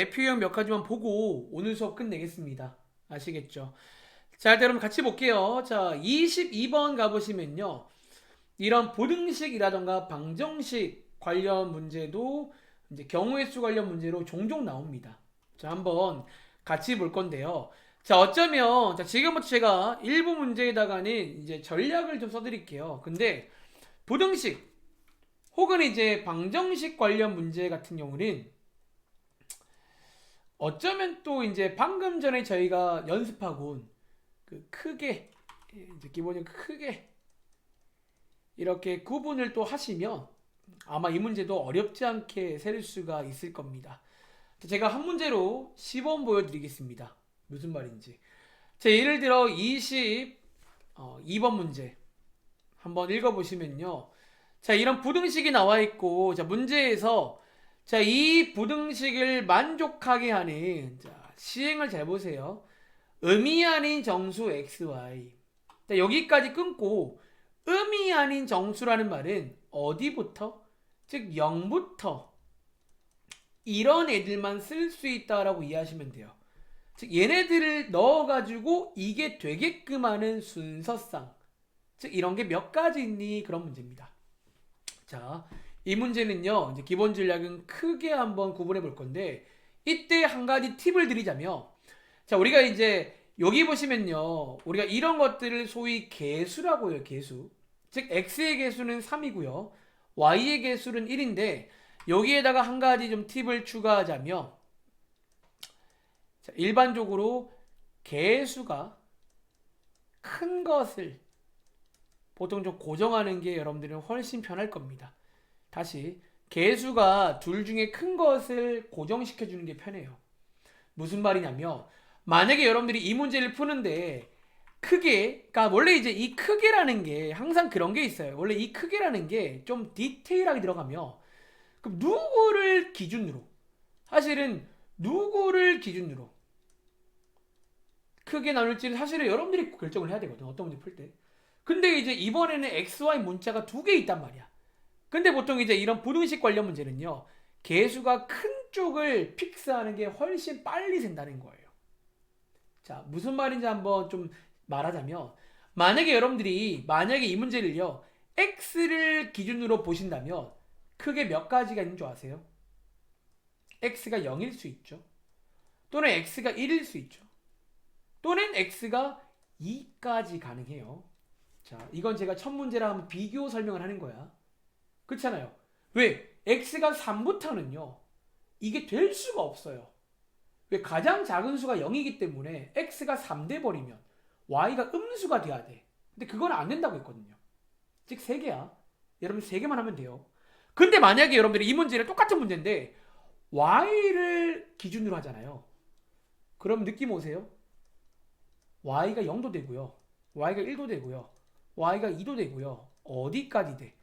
대표형 몇 가지만 보고 오늘 수업 끝내겠습니다. 아시겠죠? 자, 일단 여러분 같이 볼게요. 자, 22번 가보시면요. 이런 보등식이라던가 방정식 관련 문제도 이제 경우의 수 관련 문제로 종종 나옵니다. 자, 한번 같이 볼 건데요. 자, 어쩌면, 자, 지금부터 제가 일부 문제에다가는 이제 전략을 좀 써드릴게요. 근데 보등식 혹은 이제 방정식 관련 문제 같은 경우는 어쩌면 또 이제 방금 전에 저희가 연습하고 온 그 크게 이제 기본적으로 크게 이렇게 구분을 또 하시면 아마 이 문제도 어렵지 않게 세울 수가 있을 겁니다. 제가 한 문제로 시범 보여드리겠습니다. 무슨 말인지. 자, 예를 들어 22번 문제 한번 읽어보시면요. 자, 이런 부등식이 나와 있고, 자, 문제에서 자, 이 부등식을 만족하게 하는 자, 시행을 잘 보세요. 음이 아닌 정수 xy. 자, 여기까지 끊고 음이 아닌 정수라는 말은 어디부터? 즉 0부터 이런 애들만 쓸 수 있다라고 이해하시면 돼요. 즉 얘네들을 넣어가지고 이게 되게끔 하는 순서상 즉 이런 게 몇 가지 있니 그런 문제입니다. 자, 이 문제는요 이제 기본 전략은 크게 한번 구분해 볼 건데 이때 한 가지 팁을 드리자면 자 우리가 이제 여기 보시면요 우리가 이런 것들을 소위 개수라고 해요. 개수 즉 x의 개수는 3이고요 y의 개수는 1인데 여기에다가 한 가지 좀 팁을 추가하자면 자, 일반적으로 개수가 큰 것을 보통 좀 고정하는 게 여러분들은 훨씬 편할 겁니다. 다시 개수가 둘 중에 큰 것을 고정시켜 주는 게 편해요. 무슨 말이냐면 만약에 여러분들이 이 문제를 푸는데 크게 그러니까 원래 이제 이 크게라는 게 항상 그런 게 있어요. 원래 이 크게라는 게 좀 디테일하게 들어가면 그럼 누구를 기준으로 사실은 누구를 기준으로 크게 나눌지는 사실은 여러분들이 결정을 해야 되거든. 어떤 문제 풀 때. 근데 이제 이번에는 XY 문자가 두 개 있단 말이야. 근데 보통 이제 이런 부등식 관련 문제는요. 개수가 큰 쪽을 픽스하는 게 훨씬 빨리 센다는 거예요. 자, 무슨 말인지 한번 좀 말하자면 만약에 여러분들이 만약에 이 문제를요. X를 기준으로 보신다면 크게 몇 가지가 있는 줄 아세요? X가 0일 수 있죠. 또는 X가 1일 수 있죠. 또는 X가 2까지 가능해요. 자, 이건 제가 첫 문제랑 한번 비교 설명을 하는 거야. 그렇잖아요. 왜? X가 3부터는요. 이게 될 수가 없어요. 왜? 가장 작은 수가 0이기 때문에 X가 3 돼 버리면 Y가 음수가 돼야 돼. 근데 그건 안 된다고 했거든요. 즉 3개야. 여러분 3개만 하면 돼요. 근데 만약에 여러분들이 이 문제를 똑같은 문제인데 Y를 기준으로 하잖아요. 그럼 느낌 오세요? Y가 0도 되고요. Y가 1도 되고요. Y가 2도 되고요. 어디까지 돼?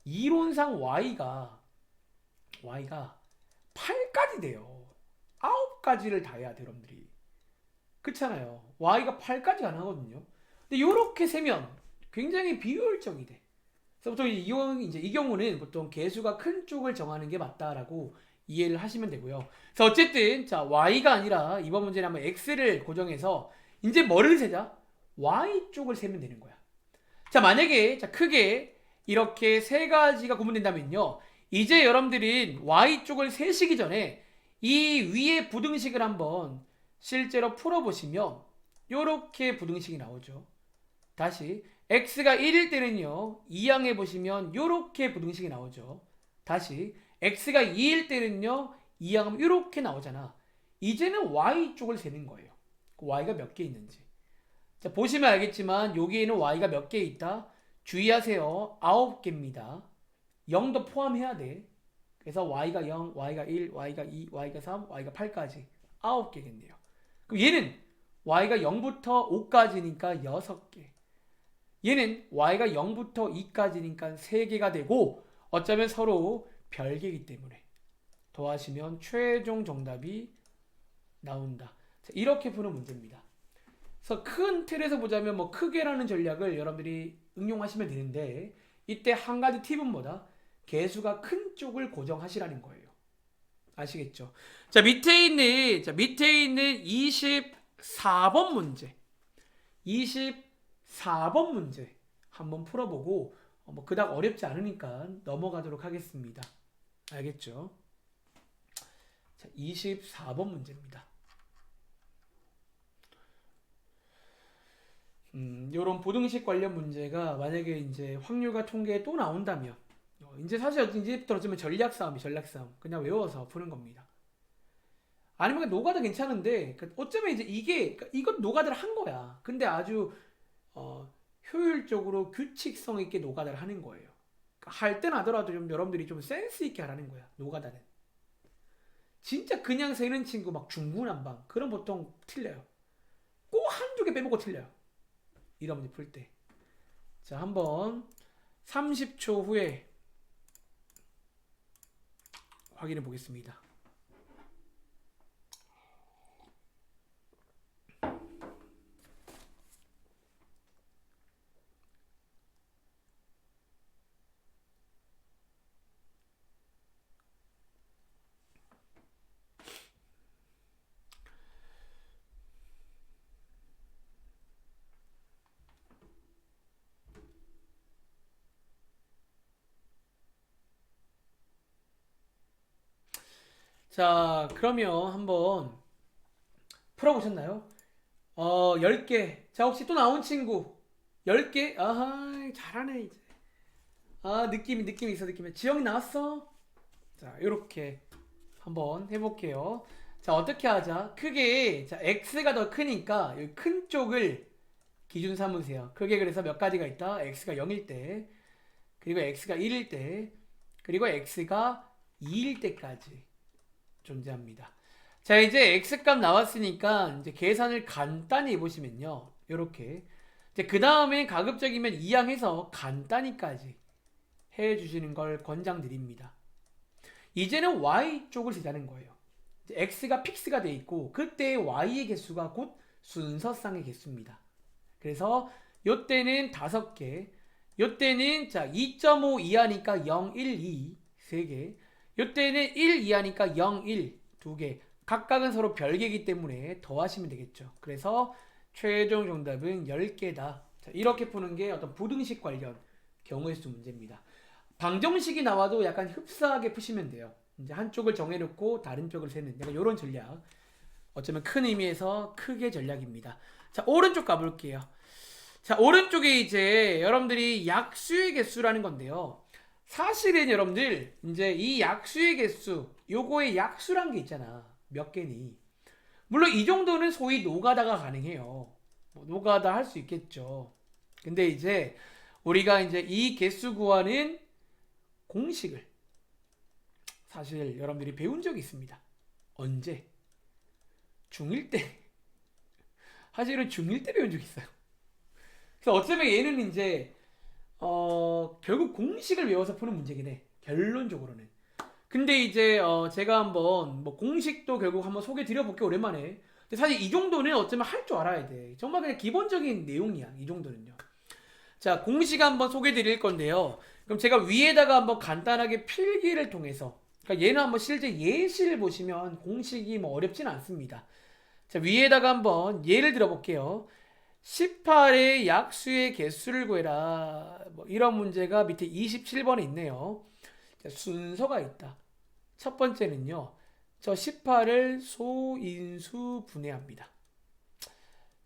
이론상 Y가 8까지 돼요. 9가지를 다 해야 돼, 여러분들이. 그렇잖아요. Y가 8까지 가능하거든요. 근데 이렇게 세면 굉장히 비효율적이 돼. 그래서 보통 이 경우는 보통 개수가 큰 쪽을 정하는 게 맞다라고 이해를 하시면 되고요. 그래서 어쨌든 자 Y가 아니라 이번 문제는 한번 X를 고정해서 이제 뭐를 세자? Y 쪽을 세면 되는 거야. 자 만약에 자 크게 이렇게 세 가지가 구분된다면요. 이제 여러분들이 Y 쪽을 세시기 전에 이 위에 부등식을 한번 실제로 풀어보시면 이렇게 부등식이 나오죠. 다시 x가 1일 때는요. 이항해 보시면 이렇게 부등식이 나오죠. 다시 x가 2일 때는요. 이항하면 이렇게 나오잖아. 이제는 y 쪽을 세는 거예요. y가 몇 개 있는지. 자, 보시면 알겠지만 여기에는 y가 몇 개 있다? 주의하세요. 9개입니다. 0도 포함해야 돼. 그래서 y가 0, y가 1, y가 2, y가 3, y가 8까지 9개겠네요. 그럼 얘는 y가 0부터 5까지니까 6개. 얘는 y가 0부터 2까지니까 3개가 되고 어쩌면 서로 별개이기 때문에 더하시면 최종 정답이 나온다. 자, 이렇게 푸는 문제입니다. 그래서 큰 틀에서 보자면 뭐 크게라는 전략을 여러분들이 응용하시면 되는데 이때 한 가지 팁은 뭐다? 개수가 큰 쪽을 고정하시라는 거예요. 아시겠죠? 자, 밑에 있는 24번 문제. 24번 문제 한번 풀어보고 뭐 그닥 어렵지 않으니까 넘어가도록 하겠습니다. 알겠죠? 자, 24번 문제입니다. 요런 부등식 관련 문제가 만약에 이제 확률과 통계에 또 나온다면 이제 사실 이제부터 어쩌면 전략 싸움 그냥 외워서 푸는 겁니다. 아니면 노가다 괜찮은데 어쩌면 이제 이것 노가다를 한 거야. 근데 아주 효율적으로 규칙성 있게 노가다를 하는 거예요. 할 땐 하더라도 좀 여러분들이 좀 센스 있게 하라는 거야. 노가다는 진짜 그냥 세는 친구 막 중구난방 그럼 보통 틀려요. 꼭 한두 개 빼먹고 틀려요. 이런 문제 풀 때. 자, 한번 30초 후에 확인해 보겠습니다. 자, 그러면 한번 풀어보셨나요? 10개. 자, 혹시 또 나온 친구 10개? 아하, 잘하네 이제. 느낌이 있어. 지영이 나왔어? 자, 요렇게 한번 해볼게요. 자, 어떻게 하자? 크게, 자, x가 더 크니까 여기 큰 쪽을 기준 삼으세요. 크게 그래서 몇 가지가 있다? x가 0일 때, 그리고 x가 1일 때, 그리고 x가 2일 때까지 존재합니다. 자, 이제 x값 나왔으니까 이제 계산을 간단히 해보시면요. 요렇게. 이제 그 다음에 가급적이면 이항해서 간단히까지 해주시는 걸 권장드립니다. 이제는 y 쪽을 세자는 거예요. x가 픽스가 돼 있고 그때 y의 개수가 곧 순서상의 개수입니다. 그래서 요때는 5개, 요때는 자 2.5 이하니까 0, 1, 2 3개, 요때는 1 이하니까 0, 1 2개. 각각은 서로 별개이기 때문에 더하시면 되겠죠. 그래서 최종 정답은 10개다. 자, 이렇게 푸는 게 어떤 부등식 관련 경우의 수 문제입니다. 방정식이 나와도 약간 흡사하게 푸시면 돼요. 이제 한쪽을 정해놓고 다른 쪽을 세는 약간 이런 전략. 어쩌면 큰 의미에서 크게 전략입니다. 자, 오른쪽 가볼게요. 자, 오른쪽에 이제 여러분들이 약수의 개수라는 건데요. 사실은 여러분들 이제 이 약수의 개수, 요거의 약수란 게 있잖아. 몇 개니. 물론 이 정도는 소위 노가다가 가능해요. 뭐 노가다 할 수 있겠죠. 근데 이제 우리가 이제 이 개수 구하는 공식을 사실 여러분들이 배운 적이 있습니다. 언제? 중1 때. 사실은 중1 때 배운 적이 있어요. 그래서 어쩌면 얘는 이제 결국 공식을 외워서 푸는 문제긴 해. 결론적으로는. 근데 이제 제가 한번 뭐 공식도 결국 한번 소개 드려볼게요. 오랜만에. 근데 사실 이 정도는 어쩌면 할 줄 알아야 돼. 정말 그냥 기본적인 내용이야. 이 정도는요. 자, 공식 한번 소개 드릴 건데요. 그럼 제가 위에다가 한번 간단하게 필기를 통해서, 그러니까 얘는 한번 실제 예시를 보시면 공식이 뭐 어렵진 않습니다. 자, 위에다가 한번 예를 들어볼게요. 18의 약수의 개수를 구해라. 뭐 이런 문제가 밑에 27번에 있네요. 자, 순서가 있다. 첫 번째는요. 저 18을 소인수 분해합니다.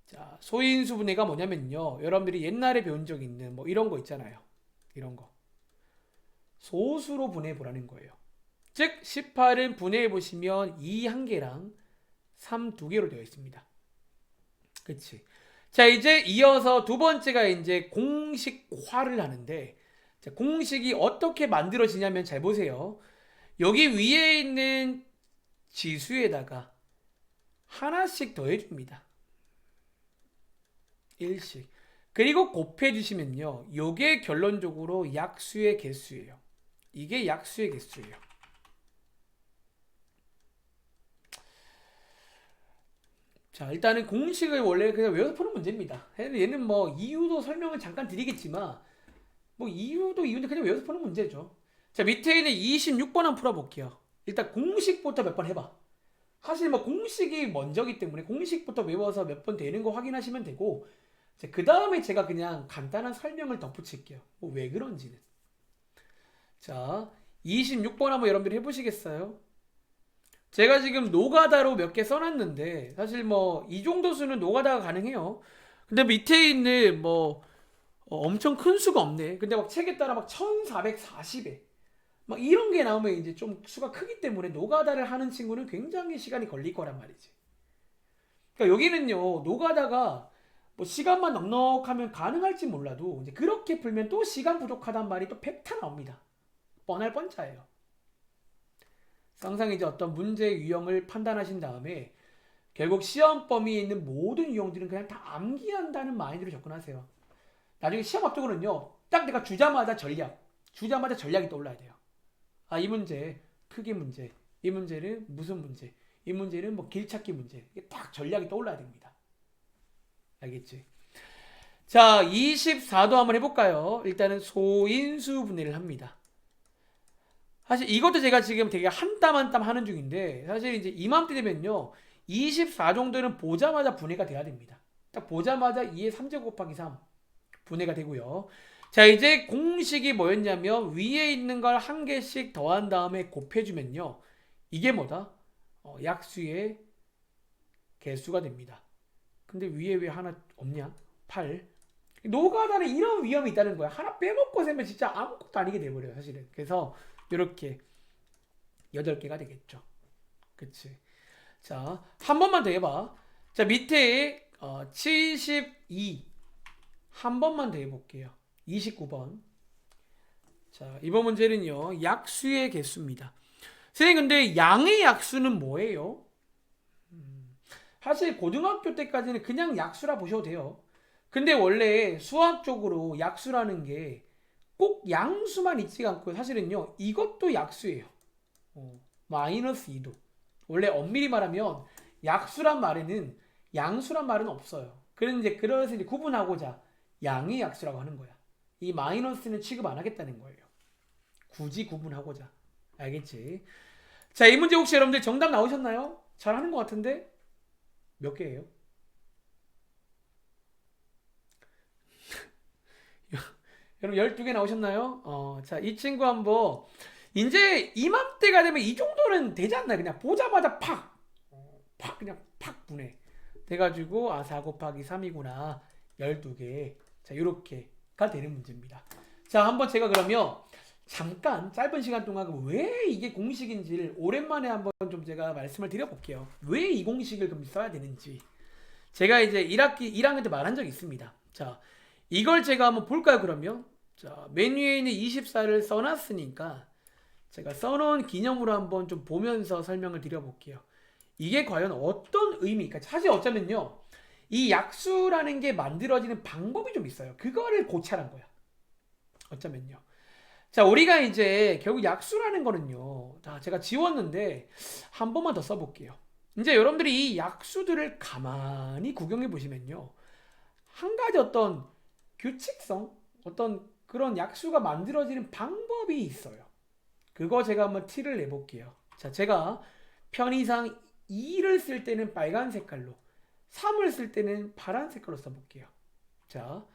자, 소인수 분해가 뭐냐면요. 여러분들이 옛날에 배운 적 있는 뭐 이런 거 있잖아요. 이런 거. 소수로 분해해 보라는 거예요. 즉 18은 분해해 보시면 2 1개랑 3 2개로 되어 있습니다. 그치? 자, 이제 이어서 두 번째가 이제 공식화를 하는데, 자, 공식이 어떻게 만들어지냐면 잘 보세요. 여기 위에 있는 지수에다가 하나씩 더해줍니다. 1씩. 그리고 곱해주시면요. 요게 결론적으로 약수의 개수예요. 이게 약수의 개수예요. 자, 일단은 공식을 원래 그냥 외워서 푸는 문제입니다. 얘는 뭐 이유도 설명을 잠깐 드리겠지만 뭐 이유도 이유인데 그냥 외워서 푸는 문제죠. 자, 밑에 있는 26번 한번 풀어볼게요. 일단 공식부터 몇 번 해봐. 사실 뭐 공식이 먼저기 때문에 공식부터 외워서 몇 번 되는 거 확인하시면 되고, 그 다음에 제가 그냥 간단한 설명을 덧붙일게요. 뭐왜 그런지는. 자, 26번 한번 여러분들 해보시겠어요? 제가 지금 노가다로 몇 개 써놨는데 사실 뭐 이 정도 수는 노가다가 가능해요. 근데 밑에 있는 뭐 엄청 큰 수가 없네. 근데 막 책에 따라 막 1440에 막 이런 게 나오면 이제 좀 수가 크기 때문에 노가다를 하는 친구는 굉장히 시간이 걸릴 거란 말이지. 그러니까 여기는요, 노가다가 뭐 시간만 넉넉하면 가능할지 몰라도 이제 그렇게 풀면 또 시간 부족하단 말이 또 팩타 나옵니다. 뻔할 뻔짜예요. 항상 이제 어떤 문제 유형을 판단하신 다음에 결국 시험 범위에 있는 모든 유형들은 그냥 다 암기한다는 마인드로 접근하세요. 나중에 시험 앞두고는요, 딱 내가 주자마자 전략이 떠올라야 돼요. 아, 이 문제 크기 문제, 이 문제는 무슨 문제, 이 문제는 뭐 길찾기 문제, 이게 딱 전략이 떠올라야 됩니다. 알겠지? 자, 24도 한번 해볼까요? 일단은 소인수 분해를 합니다. 사실 이것도 제가 지금 되게 한 땀 한 땀 하는 중인데, 사실 이제 이맘때 되면요, 24 정도는 보자마자 분해가 돼야 됩니다. 딱 보자마자 2의 3제곱 곱하기 3 분해가 되고요. 자, 이제 공식이 뭐였냐면 위에 있는 걸 한 개씩 더한 다음에 곱해주면요, 이게 뭐다? 약수의 개수가 됩니다. 근데 위에 왜 하나 없냐? 8. 노가다는 이런 위험이 있다는 거야. 하나 빼먹고 세면 진짜 아무것도 아니게 돼버려요, 사실은. 그래서 이렇게 8개가 되겠죠. 그치? 자, 한 번만 더 해봐. 자, 밑에 72 한 번만 더 해볼게요. 29번. 자, 이번 문제는요, 약수의 개수입니다. 선생님, 근데 양의 약수는 뭐예요? 사실 고등학교 때까지는 그냥 약수라 보셔도 돼요. 근데 원래 수학적으로 약수라는 게 꼭 양수만 있지가 않고 사실은요, 이것도 약수예요. 마이너스 2도. 원래 엄밀히 말하면 약수란 말에는 양수란 말은 없어요. 그래서 이제 구분하고자 양의 약수라고 하는 거야. 이 마이너스는 취급 안 하겠다는 거예요. 굳이 구분하고자. 알겠지? 자, 이 문제 혹시 여러분들 정답 나오셨나요? 잘 하는 것 같은데? 몇 개예요? 여러분 12개 나오셨나요? 자, 이 친구 한번 이제 이맘때가 되면 이 정도는 되지 않나요? 그냥 보자마자 팍 그냥 팍 분해 돼가지고 4 곱하기 3이구나 12개. 자, 요렇게가 되는 문제입니다. 자, 한번 제가 그러면 잠깐 짧은 시간 동안 왜 이게 공식인지를 오랜만에 한번 좀 제가 말씀을 드려볼게요. 왜 이 공식을 그럼 써야 되는지. 제가 이제 1학년 때 말한 적이 있습니다. 자, 이걸 제가 한번 볼까요, 그러면? 자, 메뉴에 있는 24를 써놨으니까 제가 써놓은 기념으로 한번 좀 보면서 설명을 드려볼게요. 이게 과연 어떤 의미일까? 사실 어쩌면요, 이 약수라는 게 만들어지는 방법이 좀 있어요. 그거를 고찰한 거야. 어쩌면요. 자, 우리가 이제 결국 약수라는 거는요, 자, 제가 지웠는데 한 번만 더 써볼게요. 이제 여러분들이 이 약수들을 가만히 구경해 보시면요, 한 가지 어떤 규칙성, 어떤 그런 약수가 만들어지는 방법이 있어요. 그거 제가 한번 티를 내볼게요. 자, 제가 편의상 2를 쓸 때는 빨간 색깔로, 3을 쓸 때는 파란 색깔로 써볼게요. 자,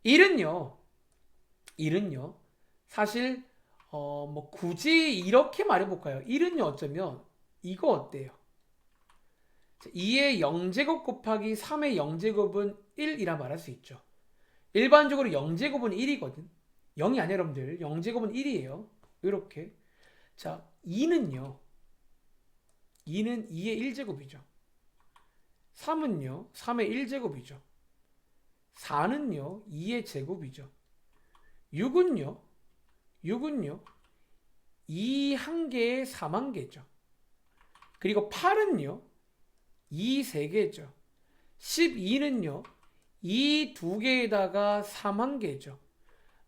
1은요, 사실 뭐 굳이 이렇게 말해볼까요? 1은요, 어쩌면 이거 어때요? 2의 0제곱 곱하기 3의 0제곱은 1이라 말할 수 있죠. 일반적으로 0제곱은 1이거든. 0이 아니라 여러분들 0제곱은 1이에요. 이렇게. 자, 2는 2의 1제곱이죠. 3은요 3의 1제곱이죠. 4는요 2의 제곱이죠. 6은요 2 한 개에 3한 개죠. 그리고 8은요 2 3개죠. 12는요 2 2개에다가 3한 개죠.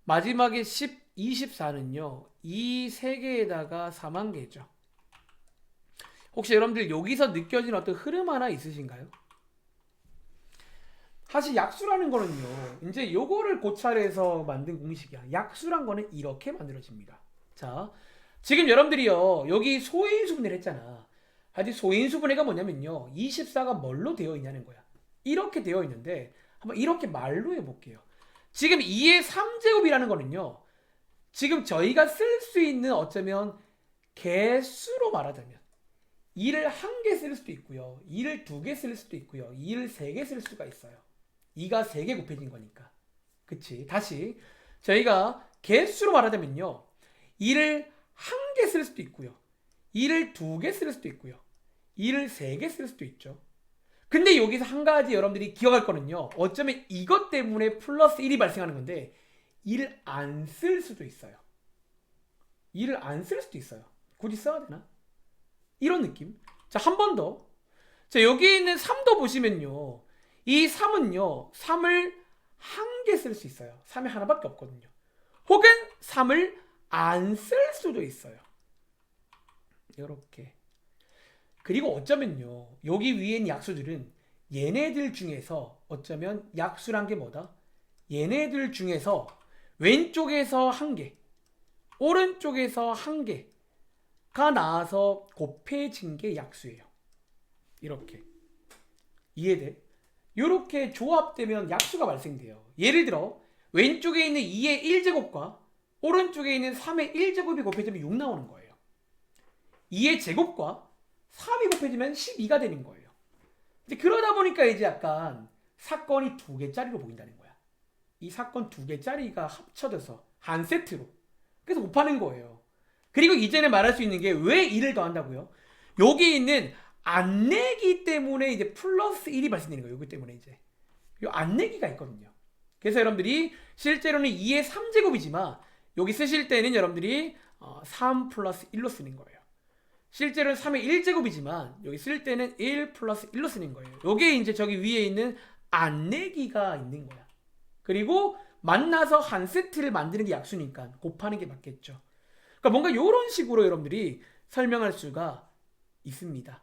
마지막에 24는요 2 3개에다가 3한 개죠. 혹시 여러분들 여기서 느껴진 어떤 흐름 하나 있으신가요? 사실 약수라는 거는요, 이제 요거를 고찰해서 만든 공식이야. 약수란 거는 이렇게 만들어집니다. 자, 지금 여러분들이요, 여기 소인수분해를 했잖아. 아직 소인수분해가 뭐냐면요, 24가 뭘로 되어 있냐는 거야. 이렇게 되어 있는데 한번 이렇게 말로 해볼게요. 지금 2의 3제곱이라는 거는요, 지금 저희가 쓸 수 있는 어쩌면 개수로 말하자면 2를 한 개 쓸 수도 있고요, 2를 두 개 쓸 수도 있고요, 2를 세 개 쓸 수가 있어요. 2가 3개 곱해진 거니까. 그치? 다시 저희가 개수로 말하자면요, 2를 한 개 쓸 수도 있고요, 2를 두 개 쓸 수도 있고요, 2를 세 개 쓸 수도 있죠. 근데 여기서 한 가지 여러분들이 기억할 거는요, 어쩌면 이것 때문에 플러스 1이 발생하는 건데 2를 안 쓸 수도 있어요. 2를 안 쓸 수도 있어요. 굳이 써야 되나? 이런 느낌. 자, 한 번 더. 자, 여기 있는 3도 보시면요, 이 3은요 3을 한 개 쓸 수 있어요. 3이 하나밖에 없거든요. 혹은 3을 안 쓸 수도 있어요. 이렇게. 그리고 어쩌면요, 여기 위에 있는 약수들은 얘네들 중에서 어쩌면 약수란 게 뭐다? 얘네들 중에서 왼쪽에서 한 개, 오른쪽에서 한 개가 나와서 곱해진 게 약수예요. 이렇게. 이해돼? 이렇게 조합되면 약수가 발생돼요. 예를 들어 왼쪽에 있는 2의 1제곱과 오른쪽에 있는 3의 1제곱이 곱해지면 6 나오는 거예요. 2의 제곱과 3이 곱해지면 12가 되는 거예요. 이제 그러다 보니까 이제 약간 사건이 두 개짜리로 보인다는 거야. 이 사건 두 개짜리가 합쳐져서 한 세트로. 그래서 곱하는 거예요. 그리고 이제는 말할 수 있는 게 왜 2를 더한다고요? 여기 있는 안내기 때문에 이제 플러스 1이 발생되는 거예요. 여기 때문에 이제. 이 안내기가 있거든요. 그래서 여러분들이 실제로는 2의 3제곱이지만 여기 쓰실 때는 여러분들이 3 플러스 1로 쓰는 거예요. 실제로는 3의 1제곱이지만 여기 쓸 때는 1 플러스 1로 쓰는 거예요. 요게 이제 저기 위에 있는 안내기가 있는 거야. 그리고 만나서 한 세트를 만드는 게 약수니까 곱하는 게 맞겠죠. 그러니까 뭔가 이런 식으로 여러분들이 설명할 수가 있습니다.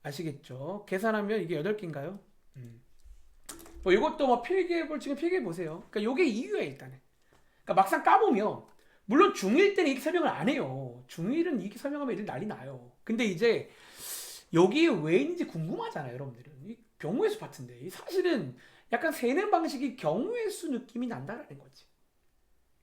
아시겠죠? 계산하면 이게 8개인가요? 뭐 이것도 뭐 필기해 볼 지금 필기해 보세요. 그러니까 요게 이유야 일단은. 그러니까 막상 까보면 물론 중1 때는 이렇게 설명을 안 해요. 중1은 이렇게 설명하면 애들 난리 나요. 근데 이제 여기에 왜 있는지 궁금하잖아요, 여러분들은. 이 경우의 수 파트인데 사실은 약간 세는 방식이 경우의 수 느낌이 난다라는 거지.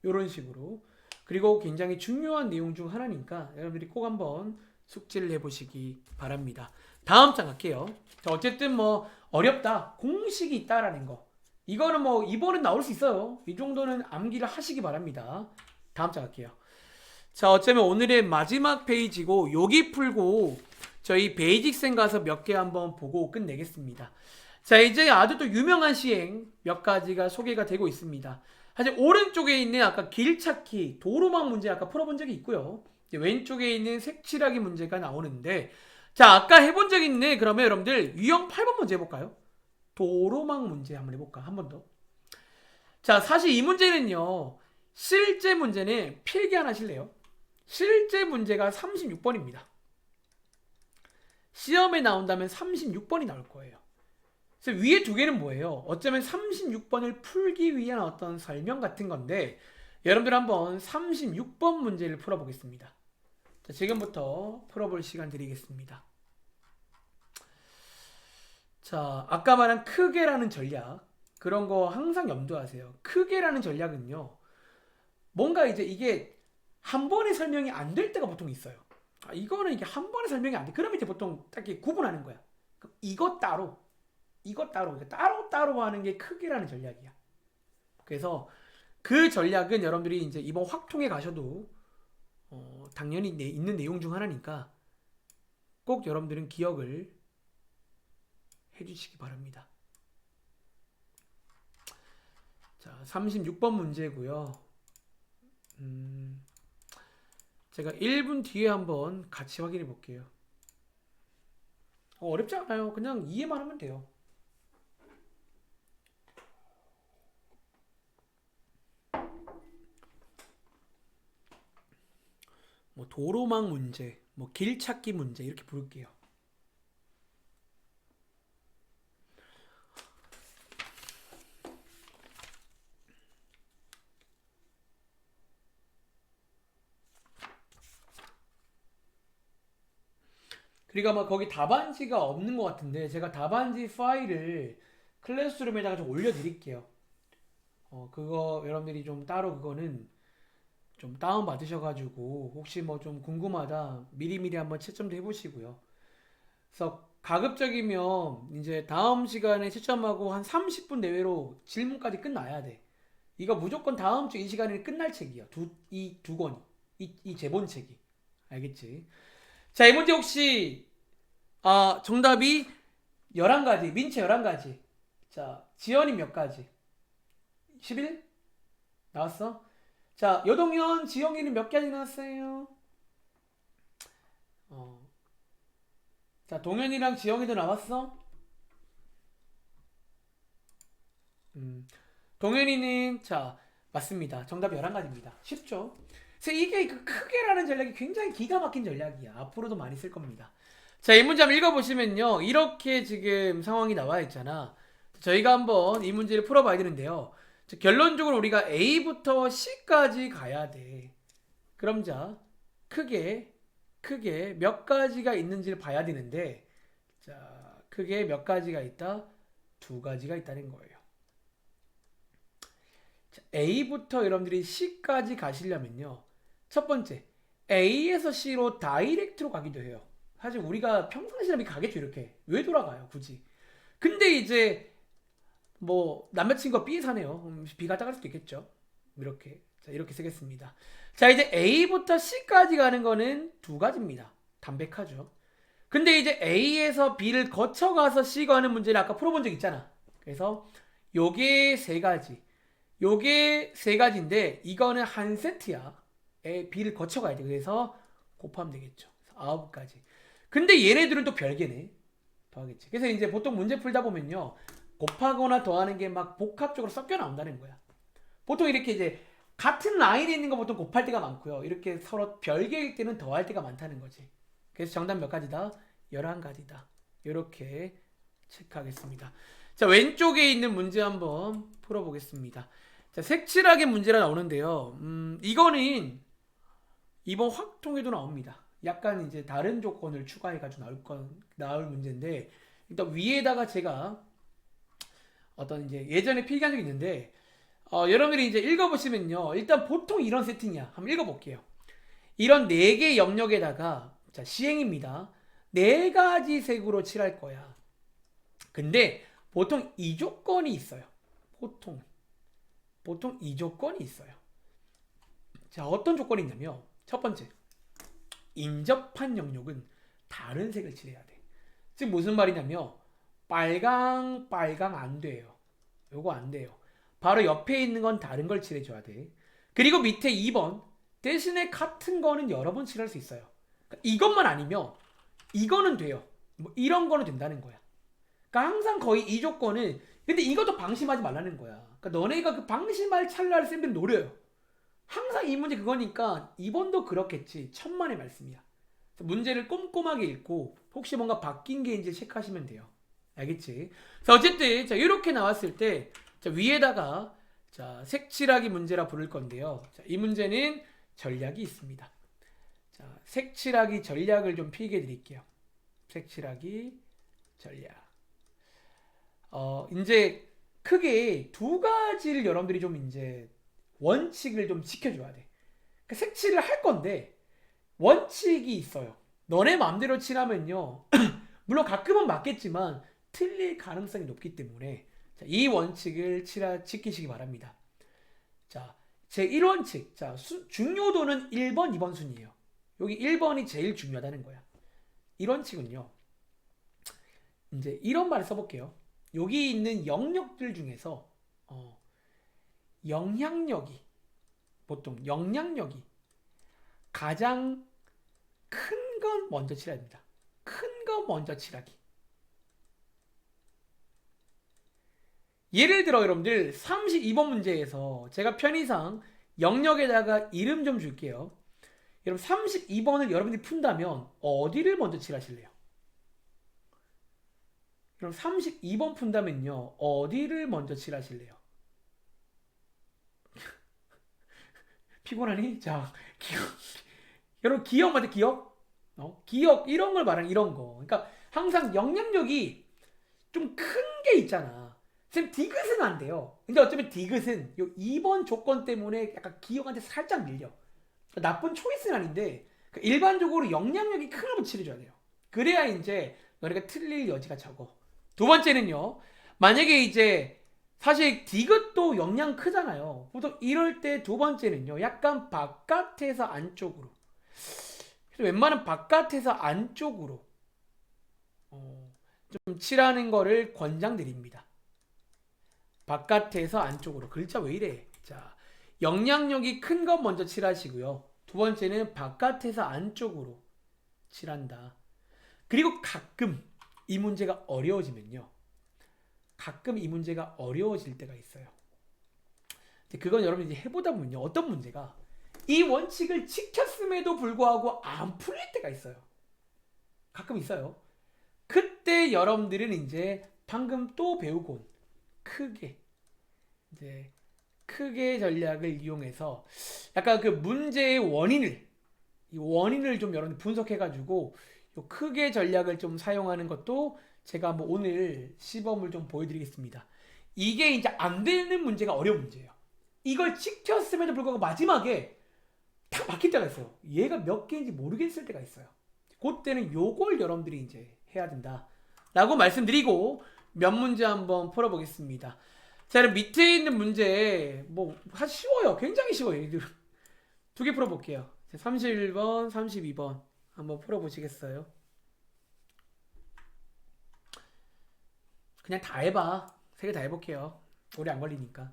이런 식으로. 그리고 굉장히 중요한 내용 중 하나니까 여러분들이 꼭 한번 숙지를 해보시기 바랍니다. 다음 장 갈게요. 자, 어쨌든 뭐 어렵다, 공식이 있다라는 거, 이거는 뭐 이번엔 나올 수 있어요. 이 정도는 암기를 하시기 바랍니다. 다음 장 갈게요. 자, 어쩌면 오늘의 마지막 페이지고 여기 풀고 저희 베이직생 가서 몇 개 한번 보고 끝내겠습니다. 자, 이제 아주 또 유명한 시행 몇 가지가 소개가 되고 있습니다. 사실 오른쪽에 있는 아까 길찾기 도로망 문제 아까 풀어본 적이 있고요. 왼쪽에 있는 색칠하기 문제가 나오는데, 자, 아까 해본 적 있네. 그러면 여러분들 유형 8번 문제 해볼까요? 도로망 문제 한번 해볼까? 한 번 더. 자, 사실 이 문제는요, 실제 문제는 필기 하나 하실래요? 실제 문제가 36번입니다. 시험에 나온다면 36번이 나올 거예요. 그래서 위에 두 개는 뭐예요? 어쩌면 36번을 풀기 위한 어떤 설명 같은 건데, 여러분들 한번 36번 문제를 풀어보겠습니다. 자, 지금부터 풀어볼 시간 드리겠습니다. 자, 아까 말한 크게라는 전략, 그런 거 항상 염두하세요. 크게라는 전략은요, 뭔가 이제 이게 한 번에 설명이 안 될 때가 보통 있어요. 이거는 이게 한 번에 설명이 안 돼. 그러면 이제 보통 딱 구분하는 거야. 이것 따로, 이것 따로, 따로 하는 게 크게라는 전략이야. 그래서 그 전략은 여러분들이 이제 이번 확통에 가셔도 당연히 있는 내용 중 하나니까 꼭 여러분들은 기억을 해주시기 바랍니다. 자, 36번 문제고요. 제가 1분 뒤에 한번 같이 확인해 볼게요. 어렵지 않아요. 그냥 이해만 하면 돼요. 뭐 도로망 문제, 뭐 길찾기 문제 이렇게 부를게요. 그리고 아마 거기 답안지가 없는 것 같은데 제가 답안지 파일을 클래스룸에다가 좀 올려드릴게요. 그거 여러분들이 좀 따로 그거는 좀 다운 받으셔가지고 혹시 뭐 좀 궁금하다 미리미리 한번 채점도 해보시고요. 그래서 가급적이면 이제 다음 시간에 채점하고 한 30분 내외로 질문까지 끝나야 돼. 이거 무조건 다음 주 이 시간에 끝날 책이야. 이 두 권이. 이 제본책이. 알겠지? 자, 이 문제 혹시 정답이 11가지. 민채 11가지. 자, 지연이 몇 가지? 11? 나왔어? 자, 여동현, 지영이는 몇 가지 나왔어요? 어. 자, 동현이랑 지영이도 나왔어? 음. 동현이는 자, 맞습니다. 정답이 11가지입니다. 쉽죠? 그래서 이게 그 크게라는 전략이 굉장히 기가 막힌 전략이야. 앞으로도 많이 쓸 겁니다. 자, 이 문제 한번 읽어보시면요. 이렇게 지금 상황이 나와 있잖아. 저희가 한번 이 문제를 풀어봐야 되는데요. 자, 결론적으로 우리가 A부터 C까지 가야 돼. 그럼 자, 크게 몇 가지가 있는지를 봐야 되는데, 자, 크게 몇 가지가 있다? 두 가지가 있다는 거예요. 자, A부터 여러분들이 C까지 가시려면요. 첫 번째, A에서 C로 다이렉트로 가기도 해요. 사실 우리가 평상시라면 가겠죠, 이렇게. 왜 돌아가요, 굳이? 근데 이제 뭐 남자친구가 B에 사네요. B가 따갈 수도 있겠죠. 이렇게. 자, 이렇게 쓰겠습니다. 자, 이제 A부터 C까지 가는 거는 두 가지입니다. 담백하죠. 근데 이제 A에서 B를 거쳐가서 C 가는 문제를 아까 풀어본 적 있잖아. 그래서 요게 세 가지. 요게 세 가지인데 이거는 한 세트야. B를 거쳐가야 돼. 그래서 곱하면 되겠죠. 9가지. 근데 얘네들은 또 별개네. 더하겠지. 그래서 이제 보통 문제 풀다 보면요. 곱하거나 더하는 게 막 복합적으로 섞여 나온다는 거야. 보통 이렇게 이제 같은 라인에 있는 거 보통 곱할 때가 많고요. 이렇게 서로 별개일 때는 더할 때가 많다는 거지. 그래서 정답 몇 가지다? 11가지다. 이렇게 체크하겠습니다. 자, 왼쪽에 있는 문제 한번 풀어보겠습니다. 자, 색칠하게 문제가 나오는데요. 이거는 이번 확통에도 나옵니다. 약간 이제 다른 조건을 추가해가지고 나올 문제인데, 일단 위에다가 제가 어떤 이제 예전에 필기한 적이 있는데, 여러분들이 이제 읽어보시면요. 일단 보통 이런 세팅이야. 한번 읽어볼게요. 이런 4개 영역에다가, 자, 시행입니다. 4가지 색으로 칠할 거야. 근데 보통 이 조건이 있어요. 보통 이 조건이 있어요. 자, 어떤 조건이 있냐면, 첫 번째, 인접한 영역은 다른 색을 칠해야 돼. 즉 무슨 말이냐면 빨강 안 돼요. 요거 안 돼요. 바로 옆에 있는 건 다른 걸 칠해줘야 돼. 그리고 밑에 2번 대신에 같은 거는 여러 번 칠할 수 있어요. 그러니까 이것만 아니면 이거는 돼요. 뭐 이런 거는 된다는 거야. 그러니까 항상 거의 이 조건은 근데 이것도 방심하지 말라는 거야. 그러니까 너네가 그 방심할 찰나를 쌤들이 노려요. 항상 이 문제 그거니까 이번도 그렇겠지. 천만의 말씀이야. 문제를 꼼꼼하게 읽고 혹시 뭔가 바뀐 게 이제 체크하시면 돼요. 알겠지? 자, 어쨌든 자, 이렇게 나왔을 때 자, 위에다가 자, 색칠하기 문제라 부를 건데요. 자, 이 문제는 전략이 있습니다. 자, 색칠하기 전략을 좀 필기해 드릴게요. 색칠하기 전략. 이제 크게 두 가지를 여러분들이 좀 이제 원칙을 좀 지켜줘야 돼. 그러니까 색칠을 할 건데 원칙이 있어요. 너네 마음대로 칠하면요. 물론 가끔은 맞겠지만 틀릴 가능성이 높기 때문에 자, 이 원칙을 지키시기 바랍니다. 자, 제 1원칙. 자, 중요도는 1번, 2번 순이에요. 여기 1번이 제일 중요하다는 거야. 1원칙은요. 이제 이런 말을 써볼게요. 여기 있는 영역들 중에서 영향력이 보통 영향력이 가장 큰 건 먼저 칠해야 됩니다. 큰 거 먼저 칠하기. 예를 들어 여러분들 32번 문제에서 제가 편의상 영역에다가 이름 좀 줄게요. 여러분 32번을 여러분들이 푼다면 어디를 먼저 칠하실래요? 그럼 32번 푼다면요. 어디를 먼저 칠하실래요? 피곤하니? 자, 기억. 여러분 기억 맞아, 기억? 기억 이런 걸 말하는 이런 거. 그러니까 항상 영향력이 좀 큰 게 있잖아. 지금 디귿은 안 돼요. 근데 어쩌면 디귿은 요 2번 조건 때문에 약간 기억한테 살짝 밀려. 나쁜 초이스는 아닌데 일반적으로 영향력이 큰 걸 칠해줘야 돼요. 그래야 이제 너네가 틀릴 여지가 적어. 두 번째는요. 만약에 이제 사실 디귿도 영향 크잖아요. 보통 이럴 때 두 번째는요. 약간 바깥에서 안쪽으로. 그래서 웬만한 바깥에서 안쪽으로 좀 칠하는 거를 권장드립니다. 바깥에서 안쪽으로. 글자 왜 이래? 자, 영향력이 큰 건 먼저 칠하시고요. 두 번째는 바깥에서 안쪽으로 칠한다. 그리고 가끔 이 문제가 어려워지면요. 가끔 이 문제가 어려워질 때가 있어요. 그건 여러분이 해보다 보면요. 어떤 문제가 이 원칙을 지켰음에도 불구하고 안 풀릴 때가 있어요. 가끔 있어요. 그때 여러분들은 이제 방금 또 배우고 온 이제 크게 전략을 이용해서 약간 그 문제의 원인을 좀 여러분들 분석해가지고 요 크게 전략을 좀 사용하는 것도 제가 한번 오늘 시범을 좀 보여드리겠습니다. 이게 이제 안 되는 문제가 어려운 문제예요. 이걸 지켰음에도 불구하고 마지막에 딱 막힐 때가 있어요. 얘가 몇 개인지 모르겠을 때가 있어요. 그때는 요걸 여러분들이 이제 해야 된다 라고 말씀드리고 몇 문제 한번 풀어보겠습니다. 자, 그럼 밑에 있는 문제 사실 쉬워요. 굉장히 쉬워요. 두 개 풀어볼게요. 31번, 32번 한번 풀어보시겠어요? 그냥 다 해봐. 세 개 다 해볼게요. 오래 안 걸리니까.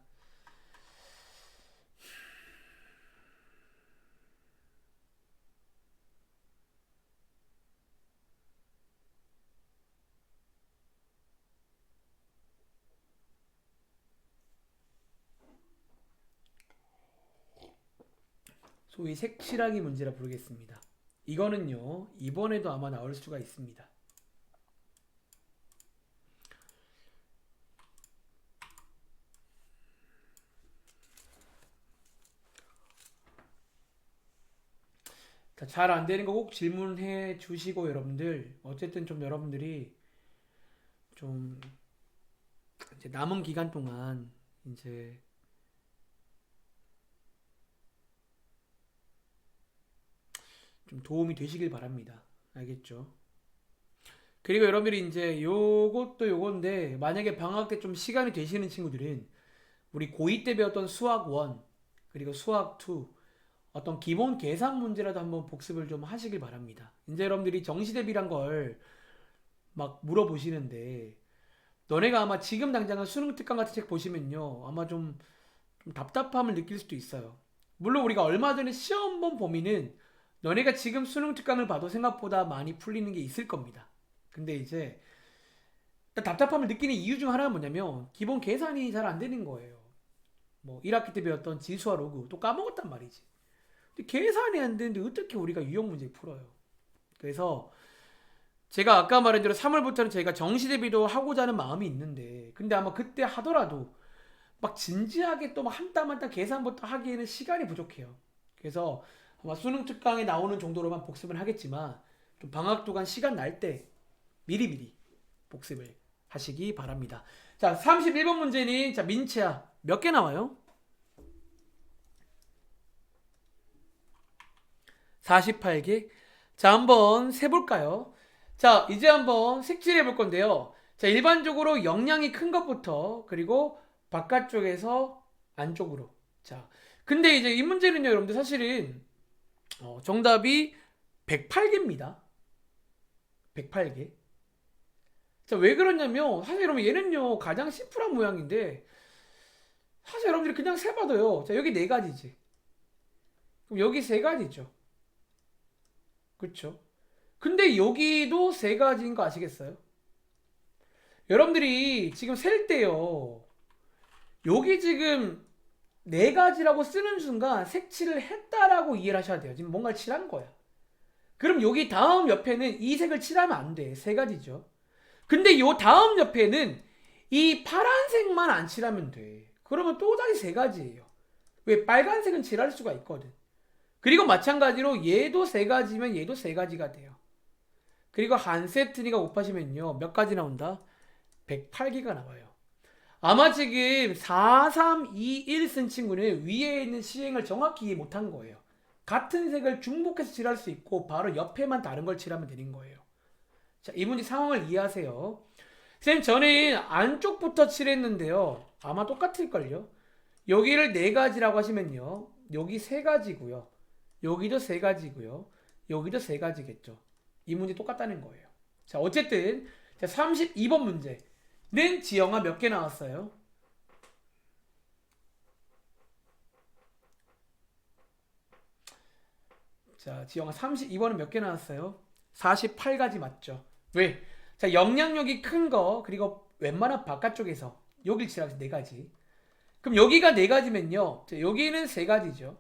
소위 색칠하기 문제라 부르겠습니다. 이거는요, 이번에도 아마 나올 수가 있습니다. 잘 안 되는 거 꼭 질문해 주시고 여러분들 어쨌든 좀 여러분들이 좀 이제 남은 기간 동안 이제 좀 도움이 되시길 바랍니다. 알겠죠? 그리고 여러분들이 이제 요것도 요건데 만약에 방학 때 좀 시간이 되시는 친구들은 우리 고2 때 배웠던 수학 1 그리고 수학 2 어떤 기본 계산 문제라도 한번 복습을 좀 하시길 바랍니다. 이제 여러분들이 정시 대비란 걸 막 물어보시는데 너네가 아마 지금 당장은 수능 특강 같은 책 보시면요 아마 좀 답답함을 느낄 수도 있어요. 물론 우리가 얼마 전에 시험 본 범위는 너네가 지금 수능 특강을 봐도 생각보다 많이 풀리는 게 있을 겁니다. 근데 이제 답답함을 느끼는 이유 중 하나는 뭐냐면 기본 계산이 잘 안 되는 거예요. 1학기 때 배웠던 지수와 로그 또 까먹었단 말이지. 근데 계산이 안 되는데 어떻게 우리가 유형 문제 풀어요? 그래서 제가 아까 말한 대로 3월부터는 저희가 정시 대비도 하고자 하는 마음이 있는데 근데 아마 그때 하더라도 막 진지하게 또 한 땀 한 땀 계산부터 하기에는 시간이 부족해요. 그래서 아마 수능 특강에 나오는 정도로만 복습을 하겠지만 좀 방학 동안 시간 날 때 미리미리 복습을 하시기 바랍니다. 자, 31번 문제는 자 민채야 몇 개 나와요? 48개. 자, 한번 세볼까요? 자, 이제 한번 색칠해 볼 건데요. 자, 일반적으로 영향이 큰 것부터 그리고 바깥쪽에서 안쪽으로. 자, 근데 이제 이 문제는요, 여러분들 사실은 정답이 108개입니다. 108개. 자, 왜 그러냐면 사실 여러분 얘는요 가장 심플한 모양인데 사실 여러분들이 그냥 세봐도요. 자, 여기 네 가지지. 그럼 여기 세 가지죠. 그렇죠? 근데 여기도 세 가지인 거 아시겠어요? 여러분들이 지금 셀 때요. 여기 지금 네 가지라고 쓰는 순간 색칠을 했다라고 이해를 하셔야 돼요. 지금 뭔가를 칠한 거야. 그럼 여기 다음 옆에는 이 색을 칠하면 안 돼. 세 가지죠. 근데 요 다음 옆에는 이 파란색만 안 칠하면 돼. 그러면 또다시 세 가지예요. 왜? 빨간색은 칠할 수가 있거든. 그리고 마찬가지로 얘도 세 가지면 얘도 세 가지가 돼요. 그리고 한 세트니까 곱하시면요. 몇 가지 나온다? 108개가 나와요. 아마 지금 4321 쓴 친구는 위에 있는 시행을 정확히 이해 못한 거예요. 같은 색을 중복해서 칠할 수 있고 바로 옆에만 다른 걸 칠하면 되는 거예요. 자, 이 문제 상황을 이해하세요. 쌤, 저는 안쪽부터 칠했는데요. 아마 똑같을걸요. 여기를 네 가지라고 하시면요. 여기 세 가지고요. 여기도 세 가지고요. 여기도 세 가지겠죠. 이 문제 똑같다는 거예요. 자, 어쨌든 자, 32번 문제는 지영아 몇 개 나왔어요? 자, 지영아 32번은 몇 개 나왔어요? 48가지 맞죠? 왜? 자, 영향력이 큰 거, 그리고 웬만한 바깥쪽에서 여길 칠하기 네 가지. 그럼 여기가 네 가지면요. 자, 여기는 세 가지죠.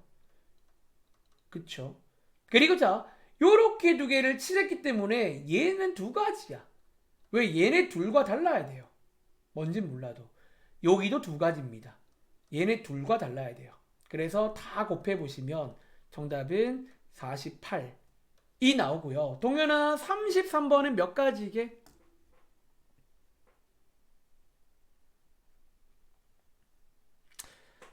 그쵸? 그리고 자, 요렇게 두 개를 칠했기 때문에 얘는 두 가지야. 왜? 얘네 둘과 달라야 돼요. 뭔진 몰라도. 여기도 두 가지입니다. 얘네 둘과 달라야 돼요. 그래서 다 곱해보시면 정답은 48이 나오고요. 동현아 33번은 몇 가지게?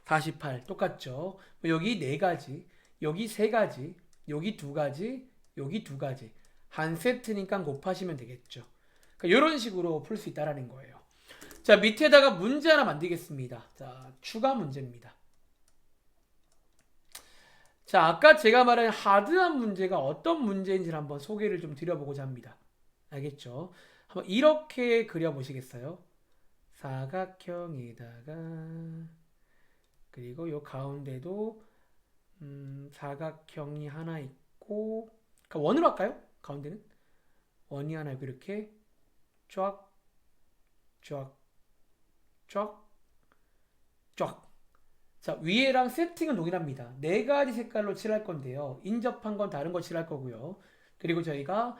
48 똑같죠. 여기 네 가지, 여기 세 가지, 여기 두 가지, 여기 두 가지. 한 세트니까 곱하시면 되겠죠. 그러니까 이런 식으로 풀 수 있다라는 거예요. 자, 밑에다가 문제 하나 만들겠습니다. 자, 추가 문제입니다. 자, 아까 제가 말한 하드한 문제가 어떤 문제인지를 한번 소개를 좀 드려보고자 합니다. 알겠죠? 한번 이렇게 그려보시겠어요? 사각형에다가 그리고 요 가운데도 사각형이 하나 있고, 그러니까 원으로 할까요? 가운데는 원이 하나 있고 이렇게 쫙, 쫙, 쫙, 쫙. 자, 위에랑 세팅은 동일합니다. 네 가지 색깔로 칠할 건데요. 인접한 건 다른 거 칠할 거고요. 그리고 저희가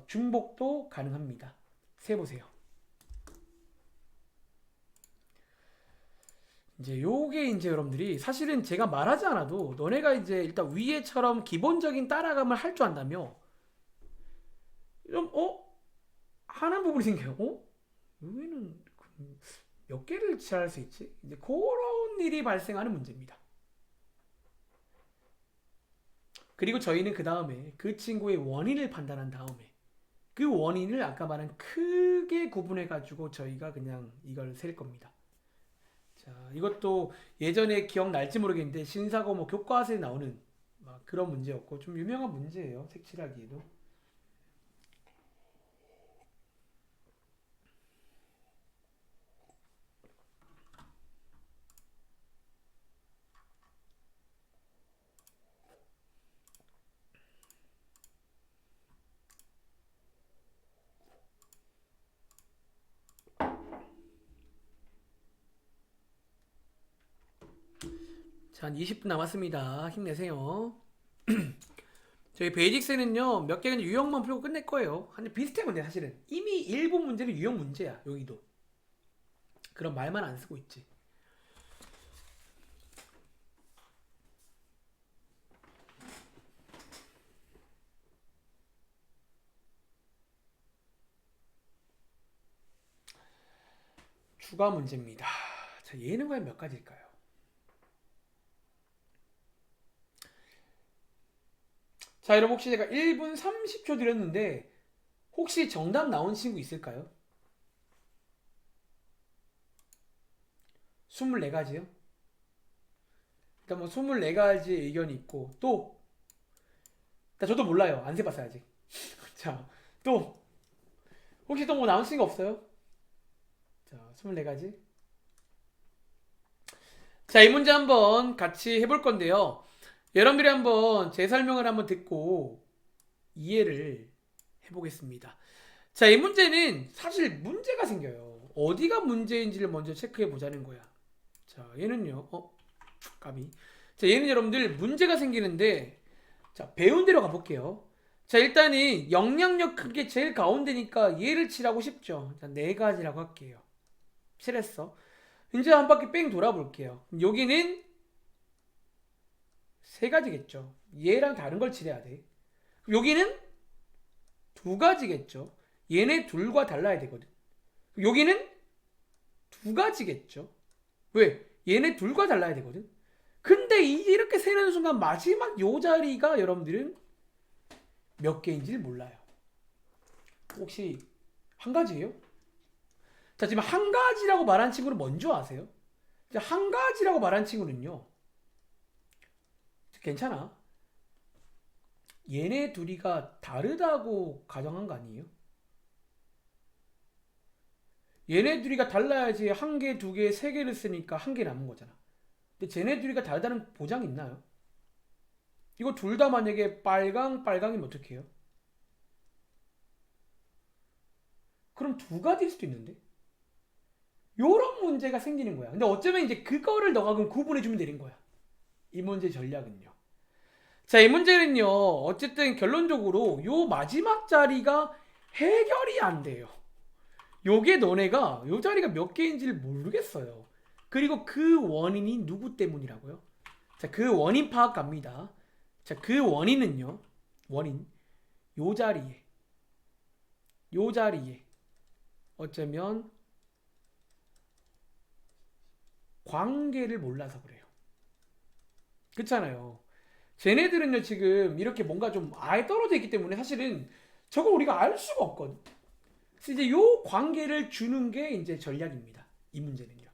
중복도 가능합니다. 세보세요. 이제 요게 이제 여러분들이 사실은 제가 말하지 않아도 너네가 이제 일단 위에처럼 기본적인 따라감을 할 줄 안다며 좀 하는 부분이 생겨요. 여기는 몇 개를 칠할 수 있지? 이제 그런 일이 발생하는 문제입니다. 그리고 저희는 그 다음에 그 친구의 원인을 판단한 다음에 그 원인을 아까 말한 크게 구분해 가지고 저희가 그냥 이걸 셀 겁니다. 자, 이것도 예전에 기억날지 모르겠는데 신사고 뭐 교과서에 나오는 막 그런 문제였고 좀 유명한 문제예요. 색칠하기에도. 자, 한 20분 남았습니다. 힘내세요. 저희 베이직스는요 몇 개는 유형만 풀고 끝낼 거예요. 한 비슷해 문제 사실은 이미 일부 문제는 유형 문제야. 여기도 그런 말만 안 쓰고 있지. 추가 문제입니다. 자, 얘는 과연 몇 가지일까요? 자, 여러분 혹시 제가 1분 30초 드렸는데 혹시 정답 나온 친구 있을까요? 24가지요? 일단 뭐 24가지 의견이 있고 또 저도 몰라요. 안 세봤어요 아직. 자, 또 혹시 또 뭐 나온 친구 없어요? 자, 24가지. 자, 이 문제 한번 같이 해볼 건데요. 여러분들이 한번 제 설명을 한번 듣고 이해를 해보겠습니다. 자, 이 문제는 사실 문제가 생겨요. 어디가 문제인지를 먼저 체크해 보자는 거야. 자, 얘는요. 까비. 자, 얘는 여러분들 문제가 생기는데 자, 배운 대로 가볼게요. 자, 일단은 영향력 크게 제일 가운데니까 얘를 칠하고 싶죠. 자, 네 가지라고 할게요. 칠했어. 이제 한 바퀴 뺑 돌아볼게요. 여기는 세 가지겠죠. 얘랑 다른 걸 칠해야 돼. 여기는 두 가지겠죠. 얘네 둘과 달라야 되거든. 여기는 두 가지겠죠. 왜? 얘네 둘과 달라야 되거든. 근데 이렇게 세는 순간 마지막 요 자리가 여러분들은 몇 개인지를 몰라요. 혹시 한 가지예요? 자, 지금 한 가지라고 말한 친구는 뭔지 아세요? 한 가지라고 말한 친구는요. 괜찮아. 얘네 둘이가 다르다고 가정한 거 아니에요? 얘네 둘이가 달라야지 한 개, 두 개, 세 개를 쓰니까 한 개 남은 거잖아. 근데 쟤네 둘이가 다르다는 보장이 있나요? 이거 둘 다 만약에 빨강이면 어떻게 해요? 그럼 두 가지일 수도 있는데? 요런 문제가 생기는 거야. 근데 어쩌면 이제 그거를 너가 그럼 구분해주면 되는 거야. 이 문제 전략은요. 자, 이 문제는요. 어쨌든 결론적으로 요 마지막 자리가 해결이 안 돼요. 요게 너네가 요 자리가 몇 개인지를 모르겠어요. 그리고 그 원인이 누구 때문이라고요? 자, 그 원인 파악 갑니다. 자, 그 원인은요. 원인. 요 자리에. 요 자리에. 어쩌면 관계를 몰라서 그래요. 그렇잖아요. 쟤네들은요 지금 이렇게 뭔가 좀 아예 떨어져 있기 때문에 사실은 저거 우리가 알 수가 없거든. 그래서 이제 요 관계를 주는 게 이제 전략입니다. 이 문제는요.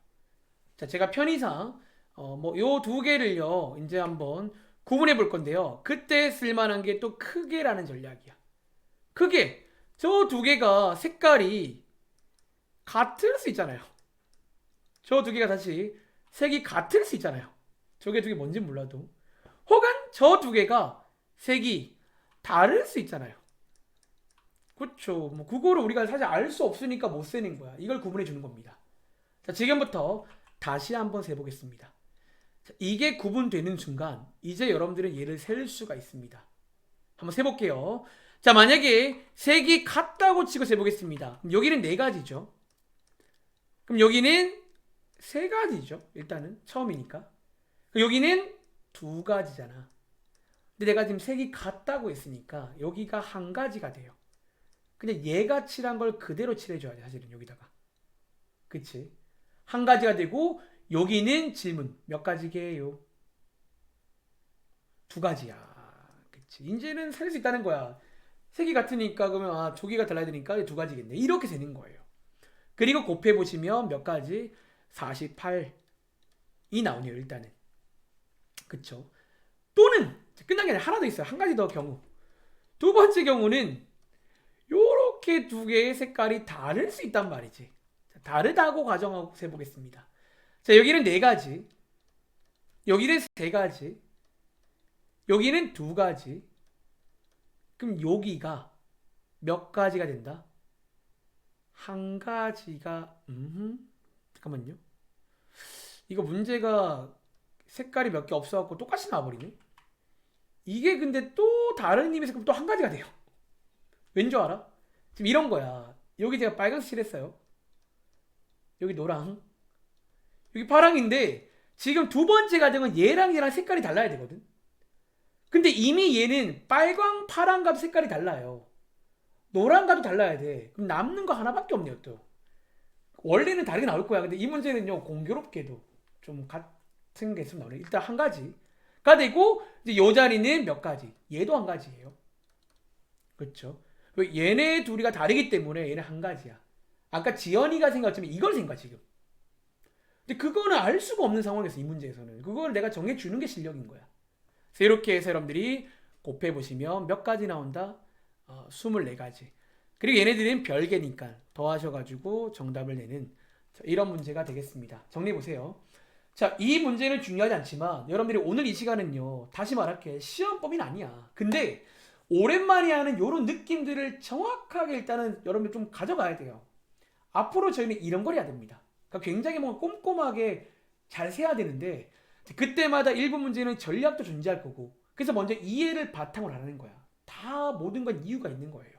자, 제가 편의상 뭐 요 두 개를요 이제 한번 구분해 볼 건데요. 그때 쓸만한 게 또 크게라는 전략이야. 크게 저 두 개가 색깔이 같을 수 있잖아요. 저 두 개가 다시 색이 같을 수 있잖아요. 저게 두 개 뭔지 몰라도. 혹은 저 두 개가 색이 다를 수 있잖아요. 그렇죠. 뭐 그거를 우리가 사실 알 수 없으니까 못 세는 거야. 이걸 구분해 주는 겁니다. 자, 지금부터 다시 한번 세보겠습니다. 자, 이게 구분되는 순간 이제 여러분들은 얘를 셀 수가 있습니다. 한번 세볼게요. 자, 만약에 색이 같다고 치고 세보겠습니다. 그럼 여기는 네 가지죠. 그럼 여기는 세 가지죠. 일단은 처음이니까. 그럼 여기는 두 가지잖아. 근데 내가 지금 색이 같다고 했으니까 여기가 한 가지가 돼요. 근데 얘가 칠한 걸 그대로 칠해줘야 돼. 사실은 여기다가. 그치? 한 가지가 되고 여기는 질문. 몇 가지게요? 두 가지야. 그치? 이제는 살 수 있다는 거야. 색이 같으니까 그러면 아 조기가 달라야 되니까 두 가지겠네. 이렇게 되는 거예요. 그리고 곱해보시면 몇 가지? 48이 나오네요. 일단은. 그쵸? 또는 끝난 게 아니라 하나 더 있어요. 한 가지 더 경우. 두 번째 경우는 요렇게 두 개의 색깔이 다를 수 있단 말이지. 자, 다르다고 가정하고 세보겠습니다. 자, 여기는 네 가지. 여기는 세 가지. 여기는 두 가지. 그럼 여기가 몇 가지가 된다? 한 가지가 잠깐만요. 이거 문제가 색깔이 몇 개 없어갖고 똑같이 나와버리네. 이게 근데 또 다른 의미에서 그럼 또 한 가지가 돼요. 왠 줄 알아? 지금 이런 거야. 여기 제가 빨간색 칠했어요. 여기 노랑. 여기 파랑인데 지금 두 번째 가정은 얘랑 색깔이 달라야 되거든. 근데 이미 얘는 빨강, 파랑과 색깔이 달라요. 노랑과도 달라야 돼. 그럼 남는 거 하나밖에 없네요 또. 원래는 다르게 나올 거야. 근데 이 문제는요 공교롭게도 좀 같은 게 있으면 나오네. 일단 한 가지가 되고 이제 요 자리는 몇 가지. 얘도 한 가지예요. 그렇죠? 얘네 둘이가 다르기 때문에 얘는 한 가지야. 아까 지연이가 생각했지만 이걸 생각해 지금. 근데 그거는 알 수가 없는 상황에서 이 문제에서는 그걸 내가 정해주는 게 실력인 거야. 그래서 이렇게 해서 여러분들이 곱해보시면 몇 가지 나온다? 24가지. 그리고 얘네들은 별개니까 더하셔가지고 정답을 내는 이런 문제가 되겠습니다. 정리해보세요. 자, 이 문제는 중요하지 않지만 여러분들이 오늘 이 시간은요 다시 말할게 시험법은 아니야. 근데 오랜만에 하는 이런 느낌들을 정확하게 일단은 여러분들 좀 가져가야 돼요. 앞으로 저희는 이런 걸 해야 됩니다. 그러니까 굉장히 뭔가 꼼꼼하게 잘 세야 되는데 그때마다 일부 문제는 전략도 존재할 거고 그래서 먼저 이해를 바탕으로 하는 거야. 다 모든 건 이유가 있는 거예요.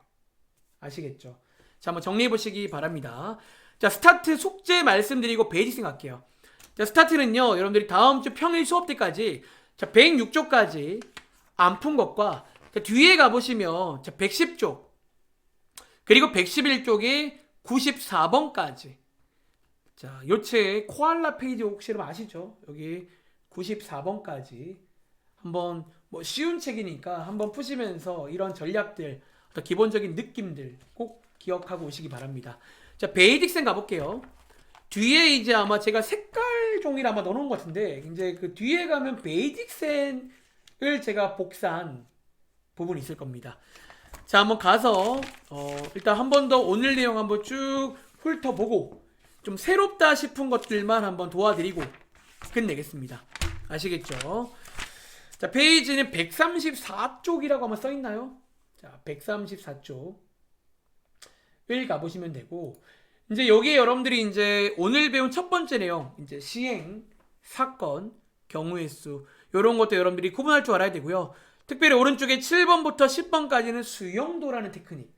아시겠죠? 자, 한번 정리해 보시기 바랍니다. 자, 스타트 숙제 말씀드리고 베이직 할게요. 자, 스타트는요 여러분들이 다음 주 평일 수업 때까지 자 106쪽까지 안 푼 것과 자, 뒤에 가보시면 자 110쪽 그리고 111쪽에 94번까지. 자, 요체 코알라 페이지 혹시 여러분 아시죠? 여기 94번까지 한번 뭐 쉬운 책이니까 한번 푸시면서 이런 전략들, 어떤 기본적인 느낌들 꼭 기억하고 오시기 바랍니다. 자, 베이직센 가볼게요. 뒤에 이제 아마 제가 색깔 종이를 아마 넣어놓은 것 같은데, 이제 그 뒤에 가면 베이직센을 제가 복사한 부분이 있을 겁니다. 자, 한번 가서 일단 한 번 더 오늘 내용 한번 쭉 훑어보고 좀 새롭다 싶은 것들만 한번 도와드리고 끝내겠습니다. 아시겠죠? 자, 페이지는 134쪽이라고 아마 써있나요? 자, 134쪽 을 가보시면 되고, 이제 여기에 여러분들이 이제 오늘 배운 첫 번째 내용, 이제 시행, 사건, 경우의 수, 요런 것도 여러분들이 구분할 줄 알아야 되고요. 특별히 오른쪽에 7번부터 10번까지는 수용도라는 테크닉.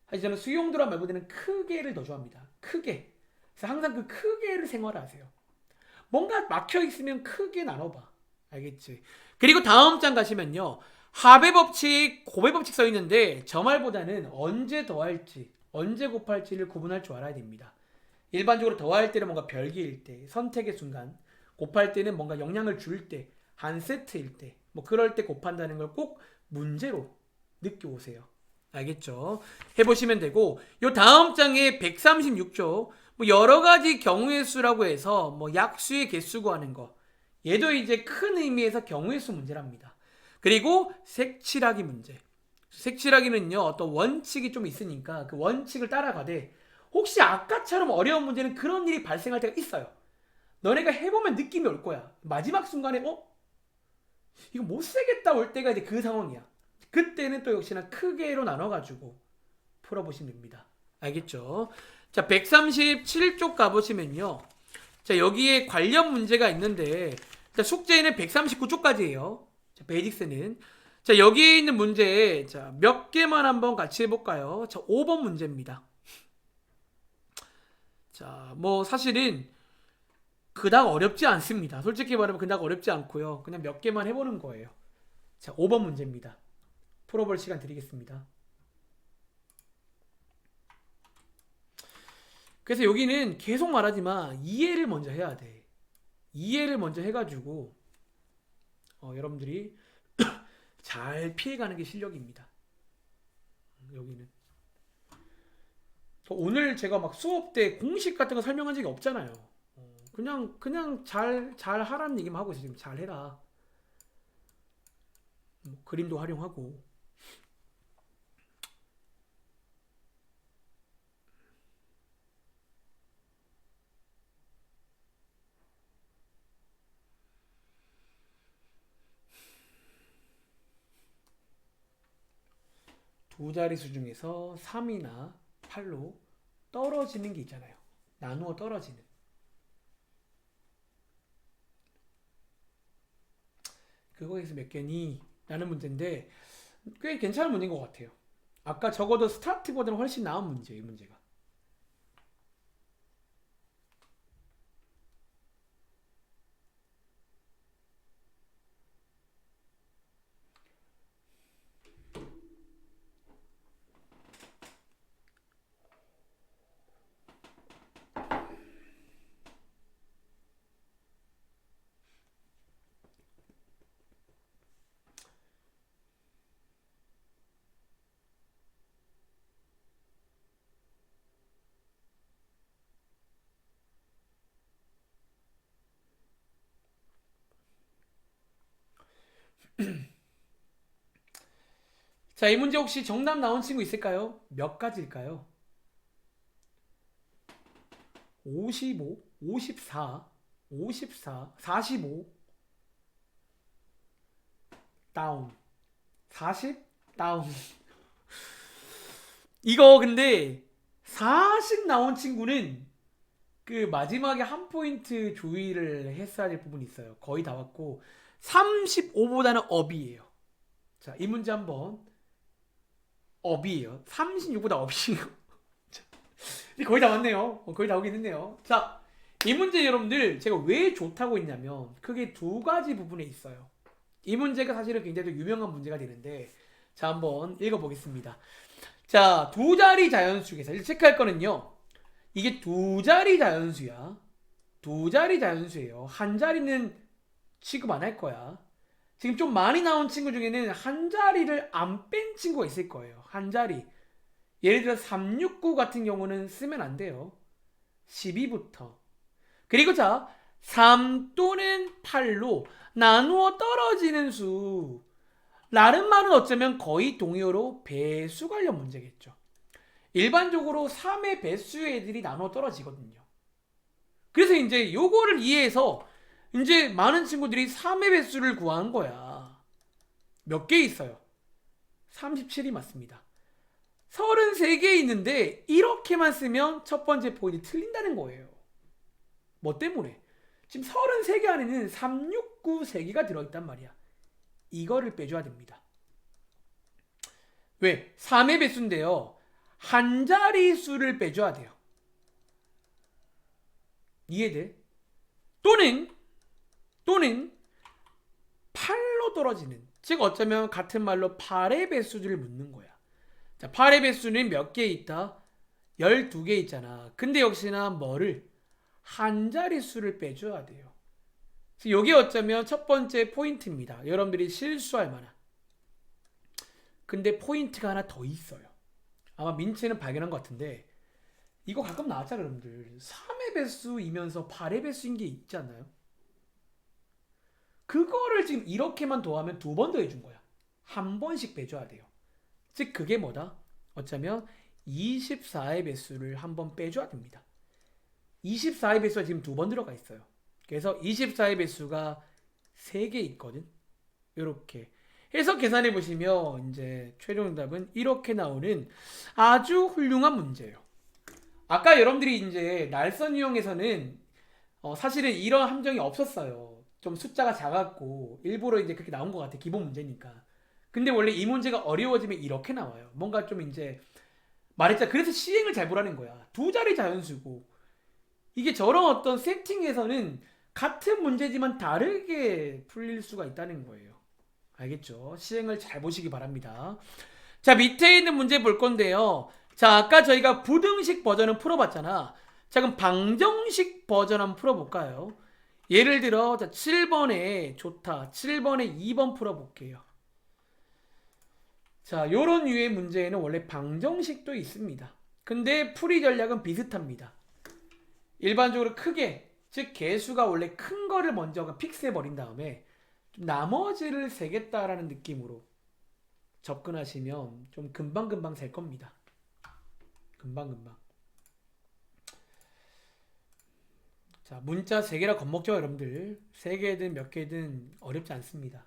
사실 저는 수용도란 말보다는 크게를 더 좋아합니다. 크게. 그래서 항상 그 크게를 생활하세요. 뭔가 막혀 있으면 크게 나눠봐. 알겠지? 그리고 다음 장 가시면요. 합의 법칙, 곱의 법칙 써 있는데 저 말보다는 언제 더할지, 언제 곱할지를 구분할 줄 알아야 됩니다. 일반적으로 더할 때는 뭔가 별개일 때, 선택의 순간, 곱할 때는 뭔가 영향을 줄 때, 한 세트일 때, 뭐 그럴 때 곱한다는 걸 꼭 문제로 느껴오세요. 알겠죠? 해보시면 되고, 요 다음 장에 136조, 뭐 여러 가지 경우의 수라고 해서 뭐 약수의 개수 구하는 거, 얘도 이제 큰 의미에서 경우의 수 문제랍니다. 그리고 색칠하기 문제. 색칠하기는요, 어떤 원칙이 좀 있으니까 그 원칙을 따라가되, 혹시 아까처럼 어려운 문제는 그런 일이 발생할 때가 있어요. 너네가 해보면 느낌이 올 거야. 마지막 순간에 이거 못 쓰겠다 올 때가 이제 그 상황이야. 그때는 또 역시나 크게로 나눠가지고 풀어보시면 됩니다. 알겠죠? 자, 137쪽 가보시면요. 자, 여기에 관련 문제가 있는데, 자, 숙제는 139쪽까지예요. 자, 베이직스는. 자, 여기에 있는 문제, 자, 몇 개만 한번 같이 해볼까요? 자, 5번 문제입니다. 자, 뭐 사실은 그닥 어렵지 않습니다. 솔직히 말하면 그닥 어렵지 않고요. 그냥 몇 개만 해보는 거예요. 자, 5번 문제입니다. 풀어볼 시간 드리겠습니다. 그래서 여기는 계속 말하지만 이해를 먼저 해야 돼. 이해를 먼저 해가지고 여러분들이 잘 피해가는 게 실력입니다. 여기는 오늘 제가 막 수업 때 공식 같은 거 설명한 적이 없잖아요. 그냥 잘 하라는 얘기만 하고 있어요. 잘 해라. 그림도 활용하고. 두 자릿수 중에서 3이나 8로 떨어지는 게 있잖아요. 나누어 떨어지는. 그거에서 몇 개니? 라는 문제인데 꽤 괜찮은 문제인 것 같아요. 아까 적어도 스타트보다는 훨씬 나은 문제예요, 이 문제가. 자, 이 문제 혹시 정답 나온 친구 있을까요? 몇 가지일까요? 55, 54, 54, 45, 다운, 40, 다운. 이거 근데 40 나온 친구는 그 마지막에 한 포인트 주의를 했어야 될 부분이 있어요. 거의 다 왔고 35보다는 업이에요. 자, 이 문제 한번. 업이에요. 36보다 업이에요. 거의 다 왔네요. 거의 다 오긴 했네요. 자, 이 문제 여러분들 제가 왜 좋다고 했냐면 크게 두 가지 부분에 있어요. 이 문제가 사실은 굉장히 유명한 문제가 되는데, 자, 한번 읽어보겠습니다. 자, 두 자리 자연수에서 체크할 거는요. 이게 두 자리 자연수야. 두 자리 자연수예요. 한 자리는 취급 안 할 거야. 지금 좀 많이 나온 친구 중에는 한 자리를 안 뺀 친구가 있을 거예요. 한 자리. 예를 들어 369 같은 경우는 쓰면 안 돼요. 12부터. 그리고 자, 3 또는 8로 나누어 떨어지는 수. 라는 말은 어쩌면 거의 동의어로 배수 관련 문제겠죠. 일반적으로 3의 배수의 애들이 나눠 떨어지거든요. 그래서 이제 요거를 이해해서 이제 많은 친구들이 3의 배수를 구한 거야. 몇 개 있어요? 37이 맞습니다. 33개 있는데 이렇게만 쓰면 첫 번째 포인트 틀린다는 거예요. 뭐 때문에? 지금 33개 안에는 369 3개가 들어있단 말이야. 이거를 빼줘야 됩니다. 왜? 3의 배수인데요. 한 자리 수를 빼줘야 돼요. 이해돼? 또는 8로 떨어지는, 즉 어쩌면 같은 말로 8의 배수들을 묻는 거야. 자, 8의 배수는 몇 개 있다? 12개 있잖아. 근데 역시나 뭐를? 한 자리 수를 빼줘야 돼요. 이게 어쩌면 첫 번째 포인트입니다. 여러분들이 실수할 만한. 근데 포인트가 하나 더 있어요. 아마 민채는 발견한 것 같은데 이거 가끔 나왔잖아요, 여러분들. 3의 배수이면서 8의 배수인 게 있지 않나요? 그거를 지금 이렇게만 더하면 두 번 더 해준 거야. 한 번씩 빼줘야 돼요. 즉 그게 뭐다? 어쩌면 24의 배수를 한 번 빼줘야 됩니다. 24의 배수가 지금 두 번 들어가 있어요. 그래서 24의 배수가 3개 있거든. 이렇게 해서 계산해 보시면 이제 최종 답은 이렇게 나오는 아주 훌륭한 문제예요. 아까 여러분들이 이제 날선 유형에서는 사실은 이런 함정이 없었어요. 좀 숫자가 작았고 일부러 이제 그렇게 나온 것 같아. 기본 문제니까. 근데 원래 이 문제가 어려워지면 이렇게 나와요. 뭔가 좀 이제 말했자 그래서 시행을 잘 보라는 거야. 두 자리 자연수고 이게 저런 어떤 세팅에서는 같은 문제지만 다르게 풀릴 수가 있다는 거예요. 알겠죠? 시행을 잘 보시기 바랍니다. 자, 밑에 있는 문제 볼 건데요. 자, 아까 저희가 부등식 버전은 풀어봤잖아. 자, 그럼 방정식 버전 한번 풀어볼까요? 예를 들어, 자, 7번에 좋다. 7번에 2번 풀어볼게요. 자, 요런 류의 문제에는 원래 방정식도 있습니다. 근데 풀이 전략은 비슷합니다. 일반적으로 크게, 즉 개수가 원래 큰 거를 먼저 픽스해 버린 다음에 나머지를 세겠다라는 느낌으로 접근하시면 좀 금방금방 셀 겁니다. 금방금방. 자, 문자 3개라 겁먹죠, 여러분들. 3개든 몇 개든 어렵지 않습니다.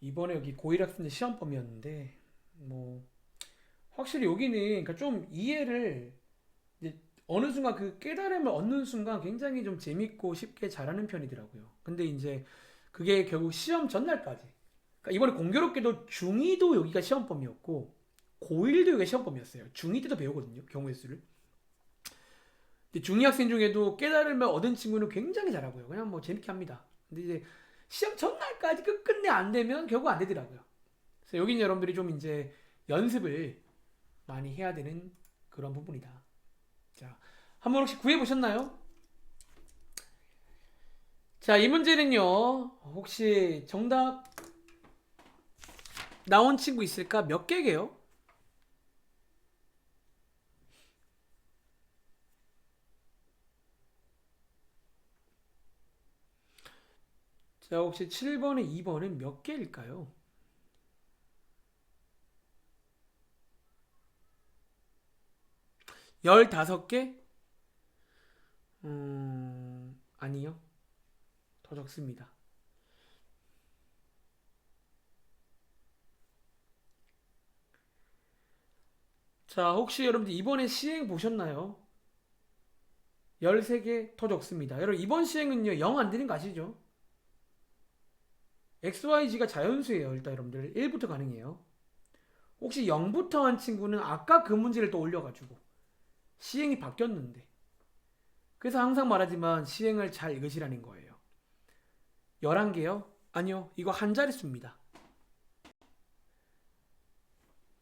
이번에 여기 고일학생제 시험범위였는데 뭐 확실히 여기는 그러니까 좀 이해를 이제 어느 순간 그 깨달음을 얻는 순간 굉장히 좀 재밌고 쉽게 잘하는 편이더라고요. 근데 이제 그게 결국 시험 전날까지. 그러니까 이번에 공교롭게도 중2도 여기가 시험범위였고 고1도 여기가 시험범위였어요. 중2 때도 배우거든요. 경우의 수를. 근데 중2 학생 중에도 깨달음을 얻은 친구는 굉장히 잘하고요. 그냥 뭐 재밌게 합니다. 근데 이제 시험 전날까지 끝끝내 안 되면 결국 안 되더라고요. 그래서 여기는 여러분들이 좀 이제 연습을 많이 해야 되는 그런 부분이다. 자, 한번 혹시 구해보셨나요? 자, 이 문제는요, 혹시 정답 나온 친구 있을까? 몇 개게요? 자, 혹시 7번에 2번은 몇 개일까요? 15개? 아니요. 더 적습니다. 자, 혹시 여러분들 이번에 시행 보셨나요? 13개 더 적습니다. 여러분 이번 시행은요 0 안 되는 거 아시죠? XYZ가 자연수예요. 일단 여러분들 1부터 가능해요. 혹시 0부터 한 친구는 아까 그 문제를 또 올려가지고 시행이 바뀌었는데 그래서 항상 말하지만 시행을 잘 읽으시라는 거예요. 11개요? 아니요. 이거 한 자릿수입니다.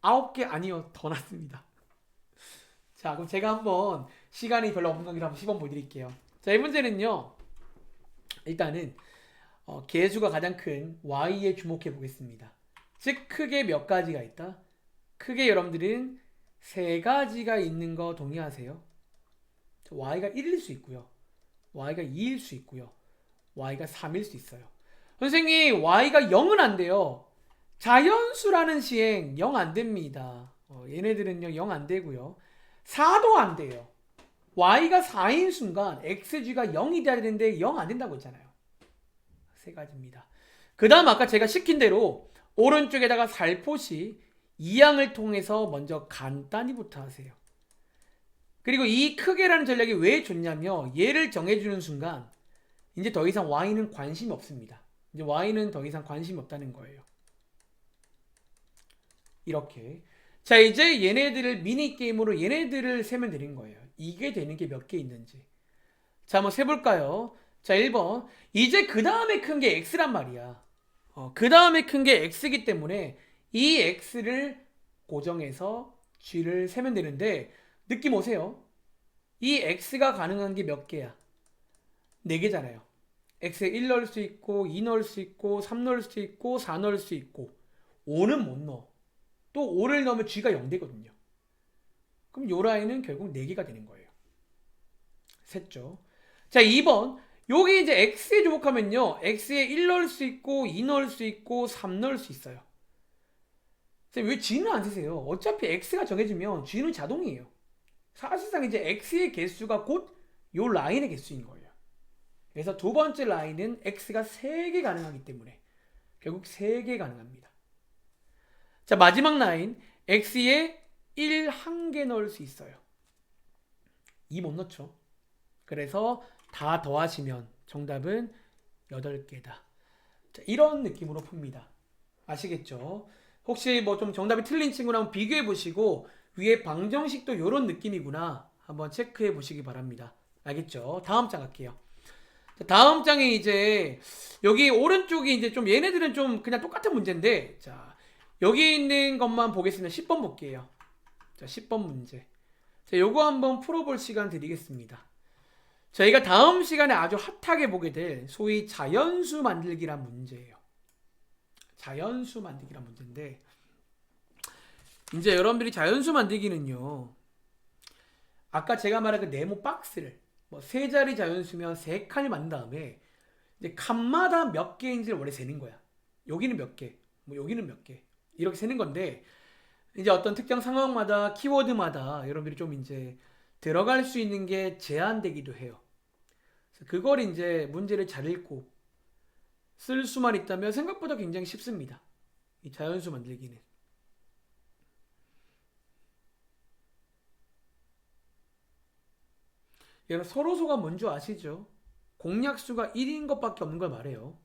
9개 아니요. 더 났습니다. 자, 그럼 제가 한번 시간이 별로 없는 관계로 한번 시범 보여드릴게요. 자, 이 문제는요. 일단은 개수가 가장 큰 y에 주목해 보겠습니다. 즉 크게 몇 가지가 있다? 크게 여러분들은 세 가지가 있는 거 동의하세요? y가 1일 수 있고요. y가 2일 수 있고요. y가 3일 수 있어요. 선생님 y가 0은 안 돼요. 자연수라는 시행 0 안 됩니다. 얘네들은요 0 안 되고요. 4도 안 돼요. y가 4인 순간 xg가 0이 돼야 되는데 0 안 된다고 했잖아요. 세 가지입니다. 그 다음 아까 제가 시킨 대로 오른쪽에다가 살포시 이항을 통해서 먼저 간단히부터 하세요. 그리고 이 크게라는 전략이 왜 좋냐면 얘를 정해주는 순간 이제 더 이상 y는 관심이 없습니다. 이제 y는 더 이상 관심이 없다는 거예요. 이렇게. 자, 이제 얘네들을 미니게임으로 얘네들을 세면 되는 거예요. 이게 되는 게 몇 개 있는지. 자, 한번 세볼까요? 자, 1번. 이제 그 다음에 큰 게 x란 말이야. 그 다음에 큰 게 x이기 때문에 이 x를 고정해서 g를 세면 되는데 느낌 오세요? 이 x가 가능한 게 몇 개야? 4개잖아요. x에 1 넣을 수 있고 2 넣을 수 있고 3 넣을 수 있고 4 넣을 수 있고 5는 못 넣어. 또 5를 넣으면 g가 0 되거든요. 그럼 요 라인은 결국 4개가 되는 거예요. 셌죠? 자, 2번. 여기 이제 x에 주목하면요. x에 1 넣을 수 있고 2 넣을 수 있고 3 넣을 수 있어요. 왜 g는 안 세세요? 어차피 x가 정해지면 g는 자동이에요. 사실상 이제 x의 개수가 곧 요 라인의 개수인 거예요. 그래서 두 번째 라인은 x가 3개 가능하기 때문에 결국 3개 가능합니다. 자, 마지막 라인 x에 1 한 개 넣을 수 있어요. 2 못 넣죠. 그래서 다 더하시면 정답은 8개다. 자, 이런 느낌으로 풉니다. 아시겠죠? 혹시 뭐 좀 정답이 틀린 친구랑 한번 비교해 보시고 위에 방정식도 이런 느낌이구나 한번 체크해 보시기 바랍니다. 알겠죠? 다음 장 갈게요. 자, 다음 장에 이제 여기 오른쪽이 이제 좀 얘네들은 좀 그냥 똑같은 문제인데 자, 여기 있는 것만 보겠습니다. 10번 볼게요. 자, 10번 문제. 자, 요거 한번 풀어볼 시간 드리겠습니다. 저희가 다음 시간에 아주 핫하게 보게 될 소위 자연수 만들기란 문제예요. 자연수 만들기란 문제인데 이제 여러분들이 자연수 만들기는요. 아까 제가 말한 그 네모 박스를 뭐 세 자리 자연수면 3칸을 만든 다음에 이제 칸마다 몇 개인지를 원래 세는 거야. 여기는 몇 개, 뭐 여기는 몇 개 이렇게 세는 건데 이제 어떤 특정 상황마다 키워드마다 여러분들이 좀 이제 들어갈 수 있는 게 제한되기도 해요. 그걸 이제 문제를 잘 읽고 쓸 수만 있다면 생각보다 굉장히 쉽습니다. 이 자연수 만들기는. 여러분 서로소가 뭔지 아시죠? 공약수가 1인 것밖에 없는 걸 말해요.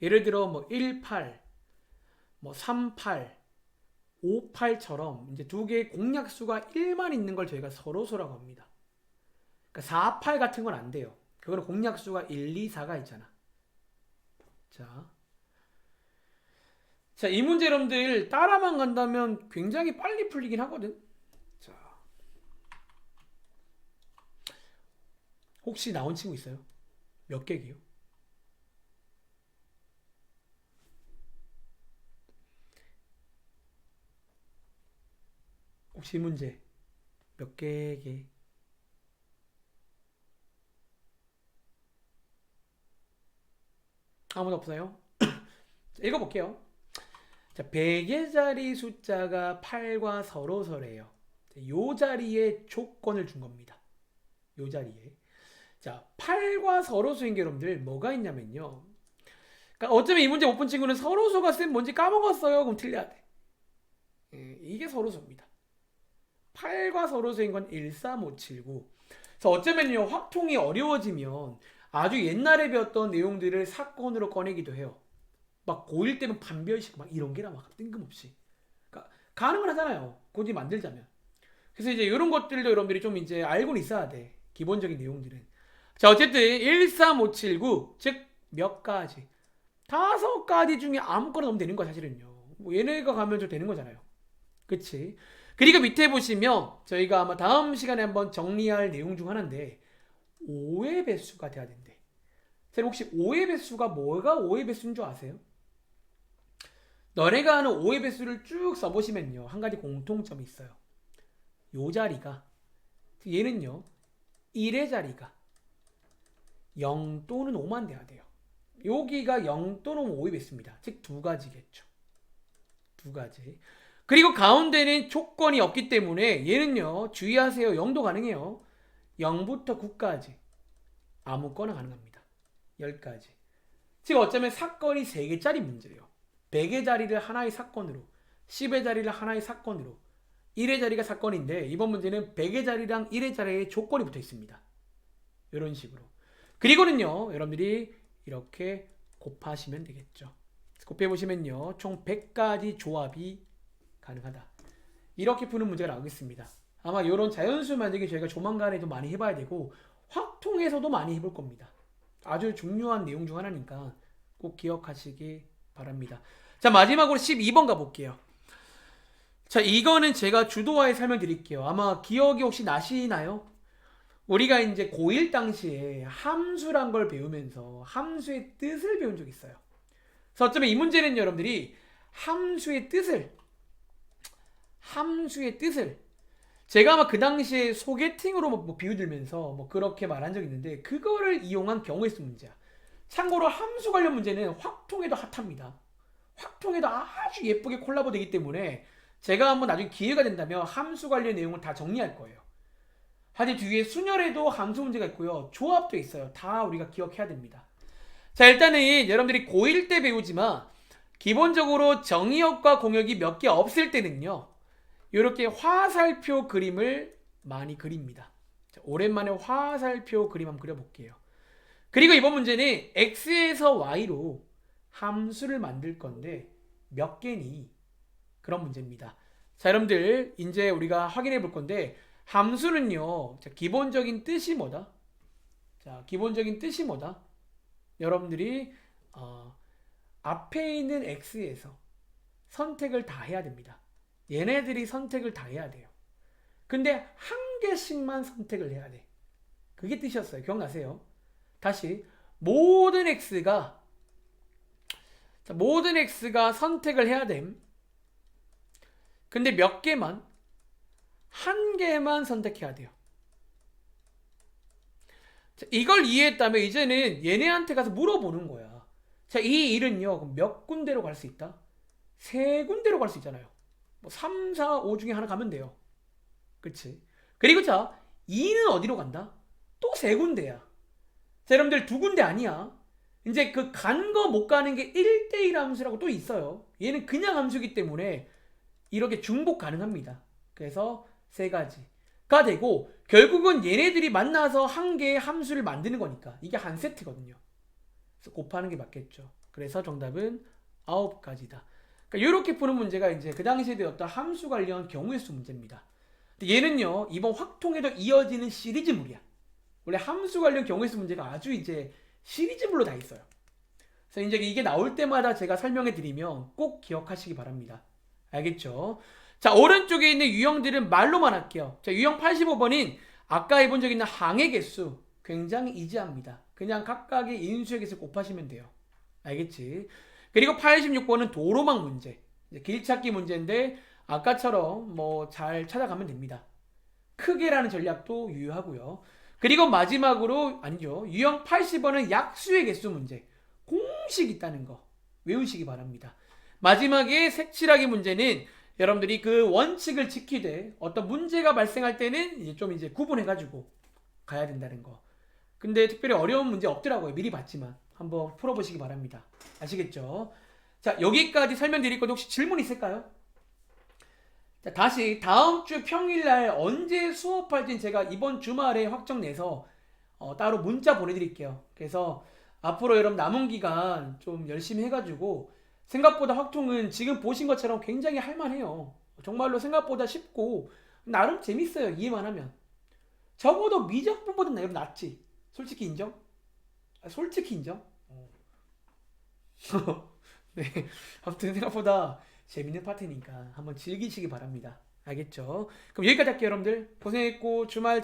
예를 들어 뭐 18, 뭐 38, 58처럼 이제 두 개의 공약수가 1만 있는 걸 저희가 서로소라고 합니다. 그러니까 4, 8 같은 건 안 돼요. 그거는 공약수가 1, 2, 4가 있잖아. 자, 자, 이 문제 여러분들 따라만 간다면 굉장히 빨리 풀리긴 하거든. 자, 혹시 나온 친구 있어요? 몇 개기요? 혹시 이 문제 몇 개게? 아무도 없어요? 자, 읽어볼게요. 자, 100의 자리 숫자가 8과 서로서래요. 요 자리에 조건을 준 겁니다. 요 자리에. 자, 팔과 서로수인 게 여러분들 뭐가 있냐면요. 그러니까 어쩌면 이 문제 못 본 친구는 서로수가 쌤 뭔지 까먹었어요. 그럼 틀려야 돼. 예, 이게 서로수입니다. 8과 서로수인 건 13579. 그래서 어쩌면요, 확통이 어려워지면 아주 옛날에 배웠던 내용들을 사건으로 꺼내기도 해요. 막 고1 때면 판별식 막 이런 게나 막 뜬금없이. 그러니까 가능은 하잖아요. 굳이 만들자면. 그래서 이제 이런 것들도 여러분들이 좀 이제 알고는 있어야 돼. 기본적인 내용들은. 자, 어쨌든 13579, 즉 몇 가지. 5가지 중에 아무거나 넣으면 되는 거야, 사실은요. 뭐 얘네가 가면 좀 되는 거잖아요. 그치? 그리고 밑에 보시면 저희가 아마 다음 시간에 한번 정리할 내용 중 하나인데 5의 배수가 돼야 된대. 선생님 혹시 5의 배수가 뭐가 5의 배수인 줄 아세요? 너네가 하는 5의 배수를 쭉 써보시면요, 한 가지 공통점이 있어요. 요 자리가, 얘는요 1의 자리가 0 또는 5만 돼야 돼요. 여기가 0 또는 5의 배수입니다. 즉 두 가지겠죠. 두 가지. 그리고 가운데는 조건이 없기 때문에 얘는요, 주의하세요. 0도 가능해요. 0부터 9까지 아무거나 가능합니다. 10가지. 즉 어쩌면 사건이 3개짜리 문제예요. 100의 자리를 하나의 사건으로, 10의 자리를 하나의 사건으로, 1의 자리가 사건인데 이번 문제는 100의 자리랑 1의 자리에 조건이 붙어 있습니다. 이런 식으로. 그리고는요, 여러분들이 이렇게 곱하시면 되겠죠. 곱해보시면요, 총 100가지 조합이 가능하다. 이렇게 푸는 문제가 나오겠습니다. 아마 이런 자연수 만들기 저희가 조만간에 도 많이 해봐야 되고 확통에서도 많이 해볼 겁니다. 아주 중요한 내용 중 하나니까 꼭 기억하시기 바랍니다. 자, 마지막으로 12번 가볼게요. 자, 이거는 제가 주도하에 설명드릴게요. 아마 기억이 혹시 나시나요? 우리가 이제 고1 당시에 함수란 걸 배우면서 함수의 뜻을 배운 적이 있어요. 그래서 어쩌면 이 문제는 여러분들이 함수의 뜻을 제가 아마 그 당시에 소개팅으로 뭐 비유 들면서 뭐 그렇게 말한 적이 있는데 그거를 이용한 경우의 수 문제야. 참고로 함수 관련 문제는 확통에도 핫합니다. 확통에도 아주 예쁘게 콜라보 되기 때문에 제가 한번 나중에 기회가 된다면 함수 관련 내용을 다 정리할 거예요. 하지만 뒤에 순열에도 함수 문제가 있고요. 조합도 있어요. 다 우리가 기억해야 됩니다. 자, 일단은 여러분들이 고1 때 배우지만 기본적으로 정의역과 공역이 몇 개 없을 때는요, 이렇게 화살표 그림을 많이 그립니다. 자, 오랜만에 화살표 그림 한번 그려볼게요. 그리고 이번 문제는 x에서 y로 함수를 만들 건데 몇 개니? 그런 문제입니다. 자, 여러분들 이제 우리가 확인해 볼 건데 함수는요, 자, 기본적인 뜻이 뭐다? 자, 기본적인 뜻이 뭐다? 여러분들이 앞에 있는 x에서 선택을 다 해야 됩니다. 얘네들이 선택을 다 해야 돼요. 근데 한 개씩만 선택을 해야 돼. 그게 뜻이었어요. 기억나세요? 다시 모든 x가 선택을 해야 됨. 근데 몇 개만, 한 개만 선택해야 돼요. 자, 이걸 이해했다면 이제는 얘네한테 가서 물어보는 거야. 자, 이 일은요, 몇 군데로 갈 수 있다? 3군데로 갈 수 있잖아요. 뭐 3, 4, 5 중에 하나 가면 돼요. 그치? 그리고 자, 2는 어디로 간다? 또 3군데야. 자, 여러분들 2군데 아니야. 이제 그 간 거 못 가는 게 1대1 함수라고 또 있어요. 얘는 그냥 함수이기 때문에 이렇게 중복 가능합니다. 그래서 3가지가 되고 결국은 얘네들이 만나서 한 개의 함수를 만드는 거니까 이게 한 세트거든요. 그래서 곱하는 게 맞겠죠. 그래서 정답은 9가지다. 그러니까 이렇게 푸는 문제가 이제 그 당시에 되었던 함수 관련 경우의 수 문제입니다. 근데 얘는요, 이번 확통에도 이어지는 시리즈물이야. 원래 함수 관련 경우의 수 문제가 아주 이제 시리즈물로 다 있어요. 그래서 이제 이게 나올 때마다 제가 설명해 드리면 꼭 기억하시기 바랍니다. 알겠죠? 자, 오른쪽에 있는 유형들은 말로만 할게요. 자, 유형 85번인 아까 해본 적 있는 항의 개수 굉장히 이지합니다. 그냥 각각의 인수의 개수 곱하시면 돼요. 알겠지? 그리고 86번은 도로망 문제, 길 찾기 문제인데 아까처럼 뭐 잘 찾아가면 됩니다. 크게라는 전략도 유효하고요. 그리고 마지막으로 아니죠, 유형 80번은 약수의 개수 문제, 공식 있다는 거 외우시기 바랍니다. 마지막에 색칠하기 문제는 여러분들이 그 원칙을 지키되 어떤 문제가 발생할 때는 이제 좀 구분해가지고 가야 된다는 거. 근데 특별히 어려운 문제 없더라고요. 미리 봤지만 한번 풀어보시기 바랍니다. 아시겠죠? 자, 여기까지 설명드릴 건데 혹시 질문 있을까요? 자, 다시 다음 주 평일날 언제 수업할진 제가 이번 주말에 확정 내서 따로 문자 보내드릴게요. 그래서 앞으로 여러분 남은 기간 좀 열심히 해가지고 생각보다 확통은 지금 보신 것처럼 굉장히 할만해요. 정말로 생각보다 쉽고 나름 재밌어요. 이해만 하면. 적어도 미적분보다 여러분 낫지. 솔직히 인정? 솔직히 인정? 네. 아무튼 생각보다 재밌는 파트니까 한번 즐기시기 바랍니다. 알겠죠? 그럼 여기까지 할게요, 여러분들. 고생했고 주말